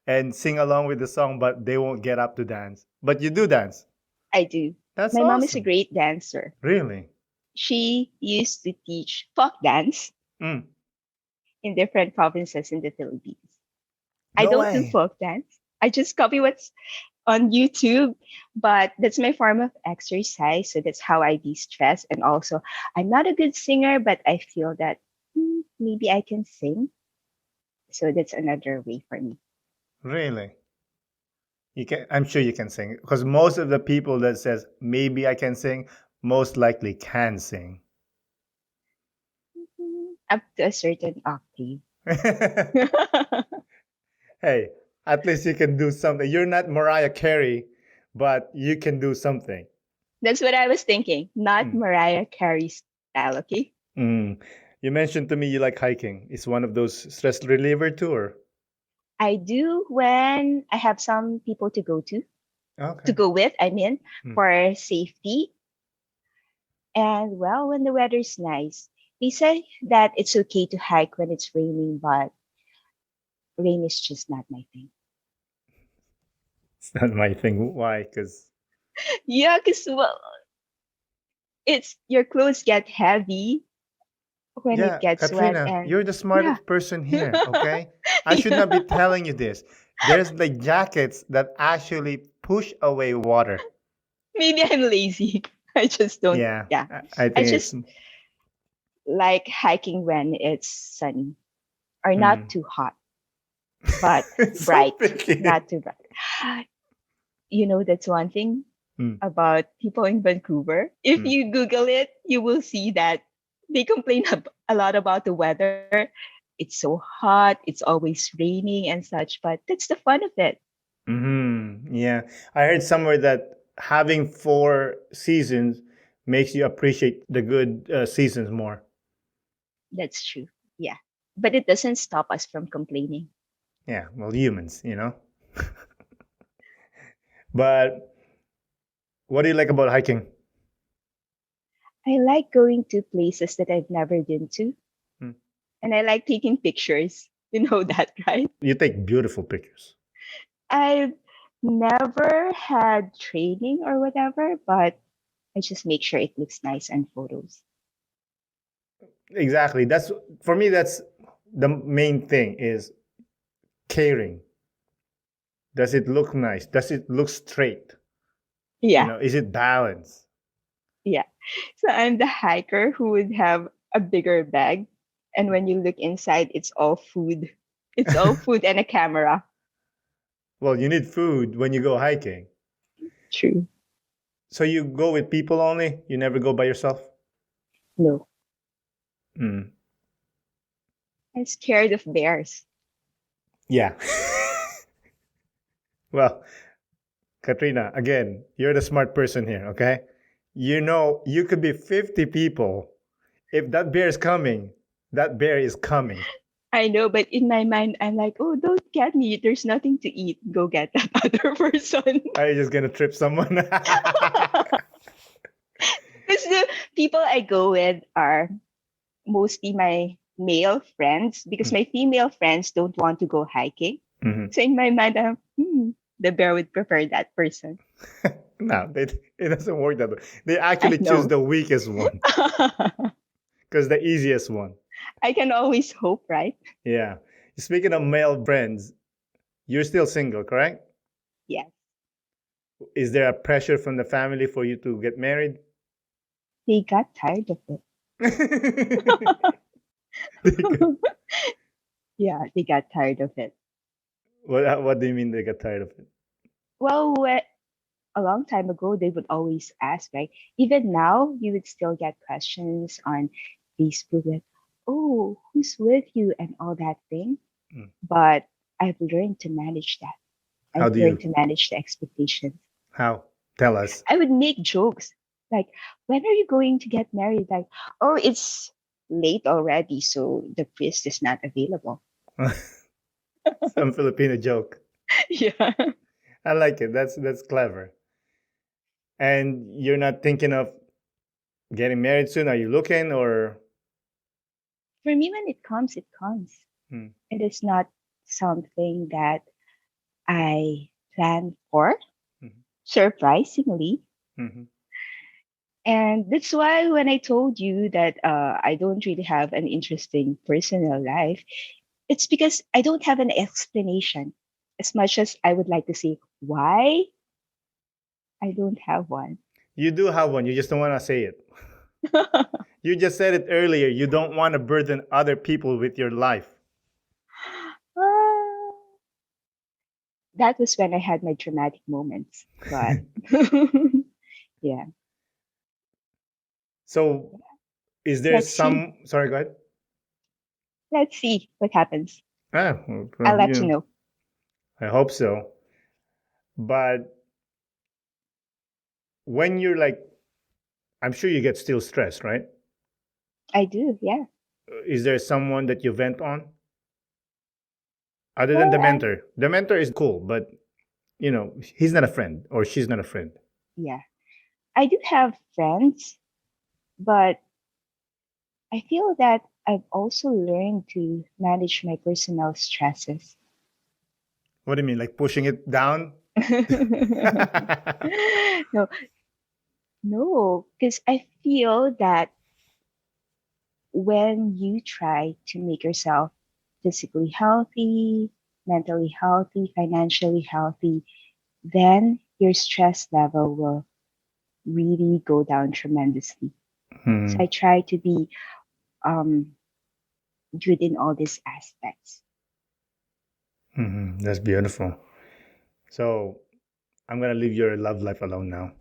and sing along with the song, but they won't get up to dance. But you do dance. I do. That's My mom is a awesome. great dancer. Really? She used to teach folk dance Mm. in different provinces in the Philippines. I No don't do way. folk dance. I just copy what's on YouTube, but that's my form of exercise. So that's how I de stress. And also, I'm not a good singer, but I feel that Maybe I can sing. So that's another way for me. Really? You can. I'm sure you can sing because most of the people that says maybe I can sing most likely can sing. Up to a certain octave. Hey, at least you can do something. You're not Mariah Carey, but you can do something. That's what I was thinking. Not Mm. Mariah Carey style, okay? Mm. You mentioned to me you like hiking. It's one of those stress reliever tour. I do when I have some people to Okay. go with, I mean, Mm. for safety. And well, when the weather's nice, they say that it's okay to hike when it's raining, but rain is just not my thing. It's not my thing. Why? Because Yeah, because well, it's your clothes get heavy when it yeah, gets wet, Katrina, and you're the yeah. smartest person here. Okay, I should not be Yeah. telling you this. There's like jackets that actually push away water. Maybe I'm lazy. I just don't. Yeah, Yeah, I I think it's. just like hiking when it's sunny or not Mm. too hot, but It's so bright, picky. not too bright. You know, that's one thing Mm, about people in Vancouver. If mm. you Google it, you will see that they complain a lot about the weather. It's so hot, it's always raining and such, but that's the fun of it. Yeah, I heard somewhere that having 4 seasons makes you appreciate the good seasons more. That's true. Yeah. But it doesn't stop us from complaining. Yeah, well, humans. But what do you like about hiking? I like going to places that I've never been to, Mm. and I like taking pictures. You know that, right? You take beautiful pictures. I've never had training or whatever, but I just make sure it looks nice on photos. Exactly. That's for me. That's the main thing is caring. Does it look nice? Does it look straight? Yeah, Is it balanced? yeah. So I'm the hiker who would have a bigger bag, and when you look inside, it's all food. It's all food and a camera. Well, you need food when you go hiking. True. So you go with people only? You never go by yourself? No, Mm. I'm scared of bears. Yeah. Well, Katrina, again, you're the smart person here, okay? You could be 50 people. If that bear is coming, that bear is coming. I know, but in my mind, I'm like, oh, don't get me. There's nothing to eat. Go get that other person. Are you just gonna trip someone? Because the people I go with are mostly my male friends, because my female friends don't want to go hiking. Mhm. So in my mind, the bear would prefer that person. No, it doesn't work that way. They actually I choose know. the weakest one because the easiest one. I can always hope, right? Yeah. Speaking of male friends, you're still single, correct? Yes. Is there a pressure from the family for you to get married? They got tired of it. Yeah, they got tired of it. What do you mean they got tired of it? Well, a long time ago, they would always ask, right? Even now, you would still get questions on Facebook, like, oh, who's with you and all that thing. Mm. But I've learned to manage that. How I've do learned you? to manage the expectations. How? Tell us. I would make jokes like, when are you going to get married? Like, oh, it's late already, so the priest is not available. Some Filipino joke. Yeah. I like it. That's clever. And you're not thinking of getting married soon? Are you looking or? For me, when it comes, it comes. Hmm. It is not something that I plan for, Mhm. surprisingly. Mhm. And that's why when I told you that I don't really have an interesting personal life, it's because I don't have an explanation. As much as I would like to say why, I don't have one. You do have one. You just don't want to say it. You just said it earlier. You don't want to burden other people with your life. Ah, that was when I had my dramatic moments. But yeah, So, is there let's see. some? Sorry, go ahead. Let's see what happens. Well, I'll let you know. I hope so. But when you're like, I'm sure you get still stressed, right? I do, yeah. Is there someone that you vent on other than Well, the mentor? The mentor is cool, but he's not a friend or she's not a friend. yeah. I do have friends, but I feel that I've also learned to manage my personal stresses. What do you mean, like pushing it down? No, no, because I feel that when you try to make yourself physically healthy, mentally healthy, financially healthy, then your stress level will really go down tremendously. So Hmm. I try to be um, good in all these aspects. That's beautiful. So I'm gonna leave your love life alone now.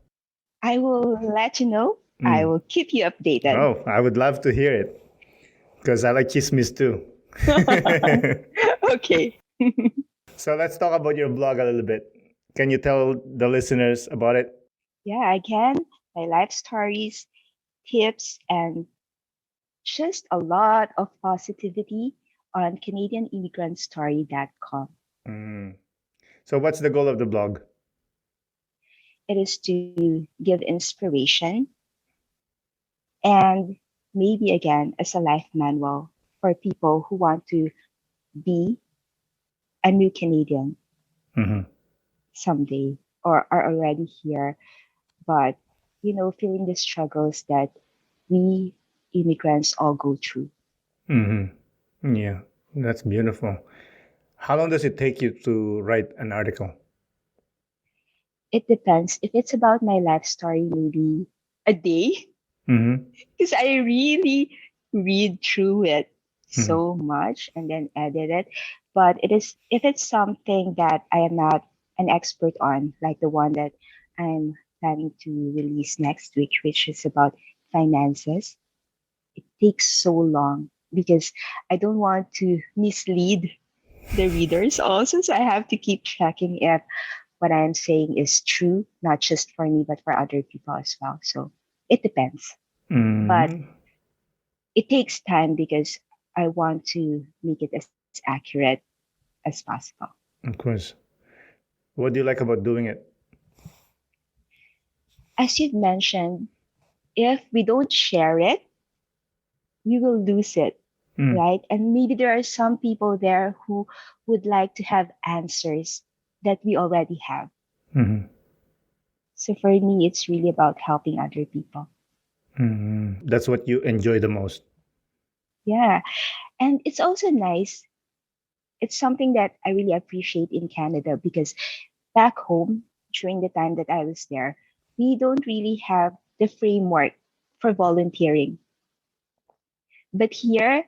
I will let you know. I Mm. will keep you updated. Oh, I would love to hear it because I like chismis too. Okay. So let's talk about your blog a little bit. Can you tell the listeners about it? Yeah, again, my life stories, tips, and just a lot of positivity on CanadianImmigrantStory.com. Mm. So what's the goal of the blog? It is to give inspiration and maybe again as a life manual for people who want to be a new Canadian Mm-hmm. someday or are already here, but feeling the struggles that we immigrants all go through. Mm-hmm. Yeah, that's beautiful. How long does it take you to write an article? It depends. If it's about my life story, maybe a day, Mm-hmm. because I really read through it Mm-hmm. so much and then edit it. But it is if it's something that I am not an expert on, like the one that I'm planning to release next week, which is about finances, it takes so long because I don't want to mislead the readers also. So I have to keep checking if what I am saying is true, not just for me, but for other people as well. So it depends. But Mm-hmm. it takes time because I want to make it as accurate as possible. Of course. What do you like about doing it? As you've mentioned, if we don't share it, we will lose it, Mm. right? And maybe there are some people there who would like to have answers that we already have. Mm-hmm. So for me, it's really about helping other people. Mm-hmm. That's what you enjoy the most. Yeah. And it's also nice. It's something that I really appreciate in Canada because back home, during the time that I was there, we don't really have the framework for volunteering. But here,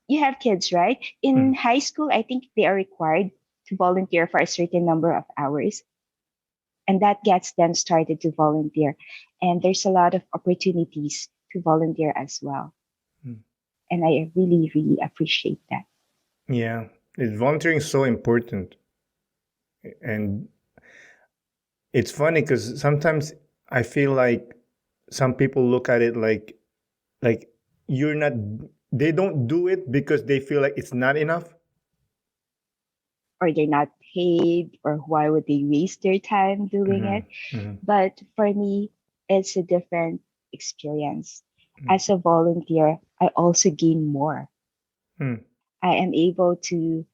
you have kids, right? In Mm. high school, I think they are required to volunteer for a certain number of hours, and that gets them started to volunteer. And there's a lot of opportunities to volunteer as well. Mm. And I really, really appreciate that. Yeah, volunteering is so important, and it's funny because sometimes I feel like some people look at it like you're not. They don't do it because they feel like it's not enough. Or they're not paid, or why would they waste their time doing Mm-hmm. it? Mm-hmm. But for me, it's a different experience. As a volunteer, I also gain more. Mm-hmm. I am able to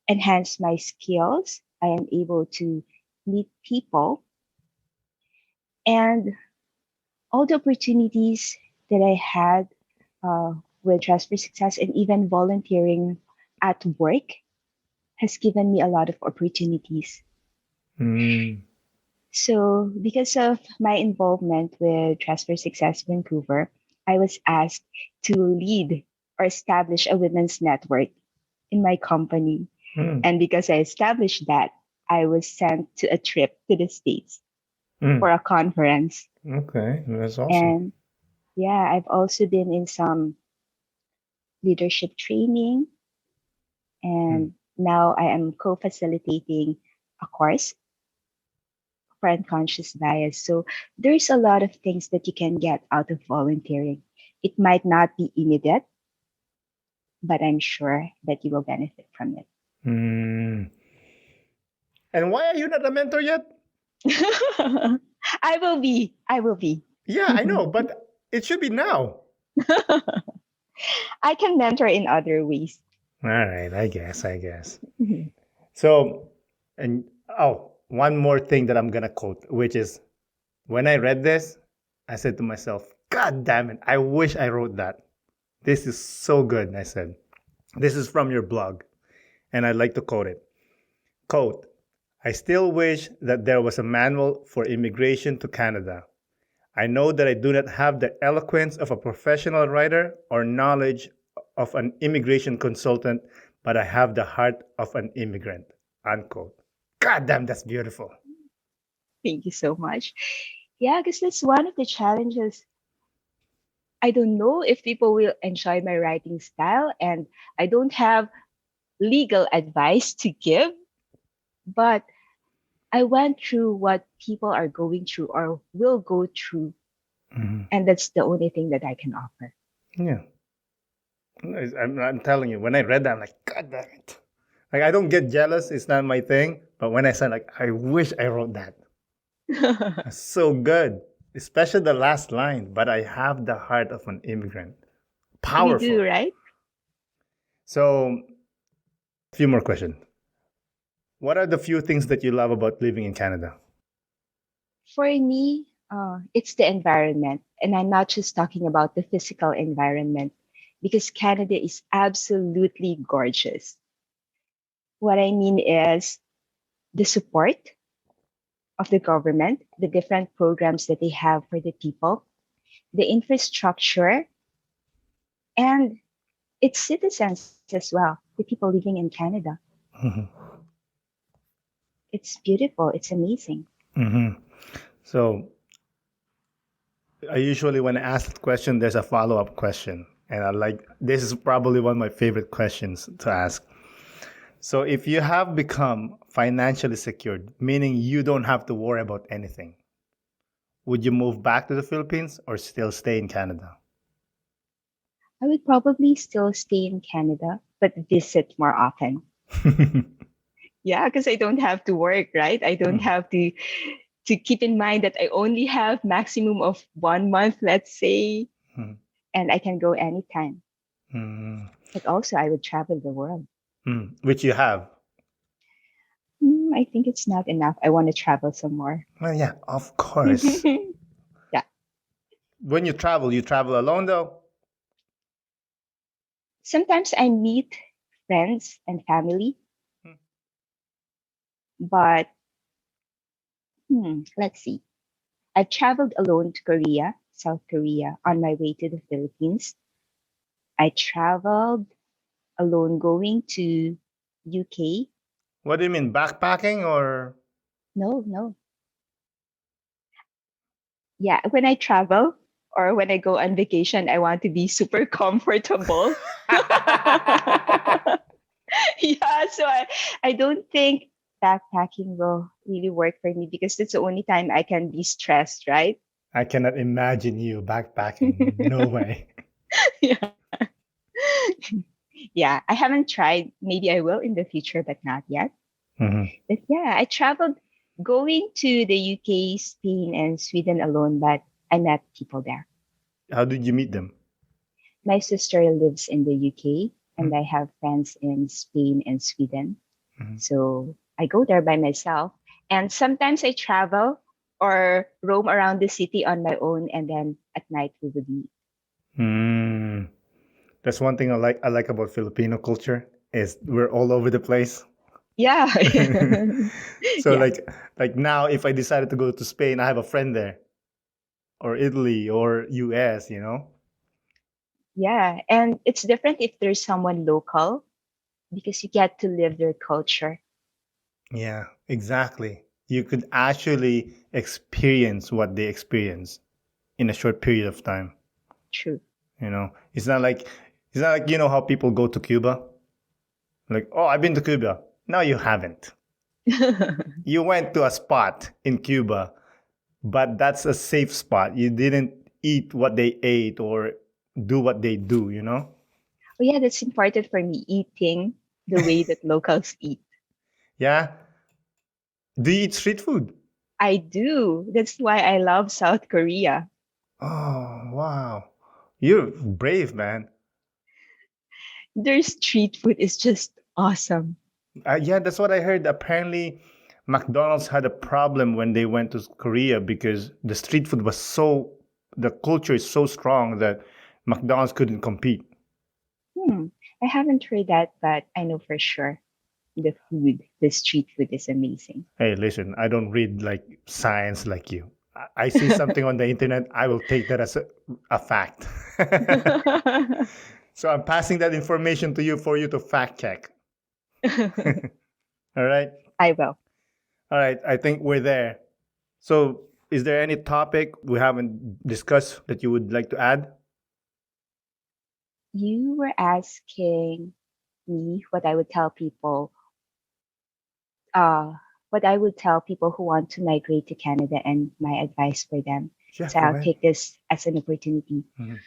enhance my skills. I am able to meet people and all the opportunities that I had uh, with Dress for Success and even volunteering at work has given me a lot of opportunities. So, because of my involvement with Dress for Success Vancouver, I was asked to lead or establish a women's network in my company. Mm, And because I established that, I was sent to a trip to the States mm. for a conference. Okay, that's awesome. And yeah, I've also been in some leadership training, Mm. and now I am co facilitating a course for unconscious bias. So there's a lot of things that you can get out of volunteering. It might not be immediate, but I'm sure that you will benefit from it. Mm. And why are you not a mentor yet? I will be. I will be. Yeah, I know, but it should be now. I can mentor in other ways. All right, I guess. So, and oh, one more thing that I'm gonna quote, which is when I read this, I said to myself, God damn it, I wish I wrote that. This is so good, I said. This is from your blog, and I'd like to quote it. Quote, I still wish that there was a manual for immigration to Canada. I know that I do not have the eloquence of a professional writer or knowledge of an immigration consultant, but I have the heart of an immigrant. Unquote. God damn, that's beautiful. Thank you so much. Yeah, because that's one of the challenges. I don't know if people will enjoy my writing style, and I don't have legal advice to give, but I went through what people are going through or will go through, Mhm. and that's the only thing that I can offer. Yeah. I'm telling you, when I read that, I'm like, God damn it. Like, I don't get jealous. It's not my thing. But when I said, like, I wish I wrote that. That's so good. Especially the last line. But I have the heart of an immigrant. You do, Powerful. right? So, a few more questions. What are the few things that you love about living in Canada? For me, it's the environment. And I'm not just talking about the physical environment because Canada is absolutely gorgeous. What I mean is the support of the government, the different programs that they have for the people, the infrastructure, and its citizens as well, the people living in Canada. Mhm. It's beautiful. It's amazing. Mhm. So, I usually, when I ask the question, there's a follow up question. And I like this is probably one of my favorite questions to ask. So, if you have become financially secured, meaning you don't have to worry about anything, would you move back to the Philippines or still stay in Canada? I would probably still stay in Canada, but visit more often. Yeah, because I don't have to work, right? I don't Mm, have to keep in mind that I only have maximum of 1 month, let's say, mm, and I can go anytime. mm, But also, I would travel the world. Which you have. I think it's not enough. I want to travel some more. Well, yeah, of course. Yeah. When you travel alone though? Sometimes I meet friends and family, Mm, but let's see. I've traveled alone to Korea, South Korea, on my way to the Philippines. I traveled alone going to UK. What do you mean, backpacking or? No, no. Yeah, when I travel or when I go on vacation, I want to be super comfortable. Yeah, so I don't think backpacking will really work for me because that's the only time I can be stressed, right? I cannot imagine you backpacking. No way. Yeah. Yeah, I haven't tried. Maybe I will in the future, but not yet. Mhm. But yeah, I traveled going to the UK, Spain, and Sweden alone, but I met people there. How did you meet them? My sister lives in the UK, and Mm, I have friends in Spain and Sweden. mhm. So I go there by myself. And sometimes I travel or roam around the city on my own, and then at night we would meet. Mm. That's one thing I like about Filipino culture is we're all over the place. Yeah. So Yeah. like now if I decided to go to Spain, I have a friend there or Italy or US, you know? Yeah, and it's different if there's someone local because you get to live their culture. Yeah, exactly. You could actually experience what they experience in a short period of time. True. You know, it's not like how people go to Cuba. Like, oh, I've been to Cuba. No, you haven't. You went to a spot in Cuba, but that's a safe spot. You didn't eat what they ate or do what they do. Oh yeah, that's important for me, eating the way that locals eat. Yeah. Do you eat street food? I do. That's why I love South Korea. Oh, wow. You're brave, man. Their street food is just awesome. Yeah, that's what I heard. Apparently, McDonald's had a problem when they went to Korea because the street food was the culture is so strong that McDonald's couldn't compete. Hmm. I haven't heard that, but I know for sure the street food is amazing. Hey, listen, I don't read like science like you. I see something on the internet, I will take that as a fact. So I'm passing that information to you for you to fact check. All right. I will. All right. I think we're there. So, is there any topic we haven't discussed that you would like to add? You were asking me uh, what I would tell people who want to migrate to Canada and my advice for them. Yeah, So go I'll ahead. take this as an opportunity. Mhm.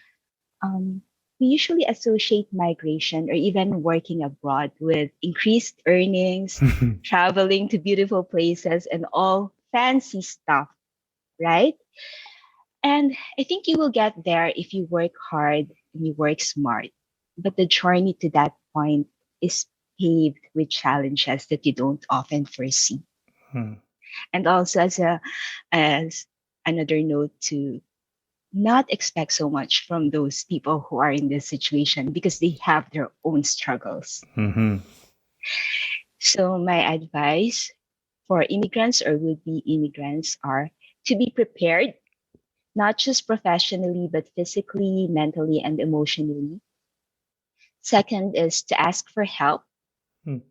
Um, we usually associate migration or even working abroad with increased earnings, traveling to beautiful places, and all fancy stuff, right? And I think you will get there if you work hard and you work smart. But the journey to that point is paved with challenges that you don't often foresee. Hmm. And also as another note to not expect so much from those people who are in this situation because they have their own struggles. Mhm. So my advice for immigrants or would be immigrants are to be prepared, not just professionally, but physically, mentally, and emotionally. Second is to ask for help. Hmm.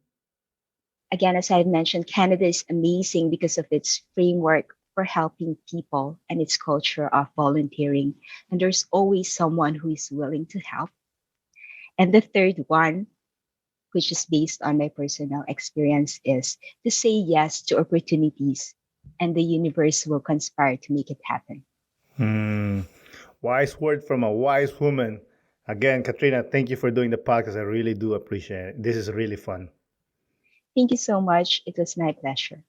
Again, as I've mentioned, Canada is amazing because of its framework for helping people and its culture of volunteering. And there's always someone who is willing to help. And the third one, which is based on my personal experience, is to say yes to opportunities, and the universe will conspire to make it happen. Hmm. Wise word from a wise woman. Again, Katrina, thank you for doing the podcast. I really do appreciate it. This is really fun. Thank you so much. It was my pleasure.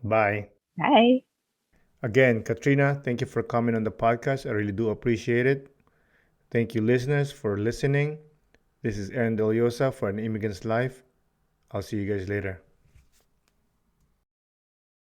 Bye. Bye. Again, Katrina, thank you for coming on the podcast. I really do appreciate it. Thank you, listeners, for listening. This is Aaron Deliosa for An Immigrant's Life. I'll see you guys later.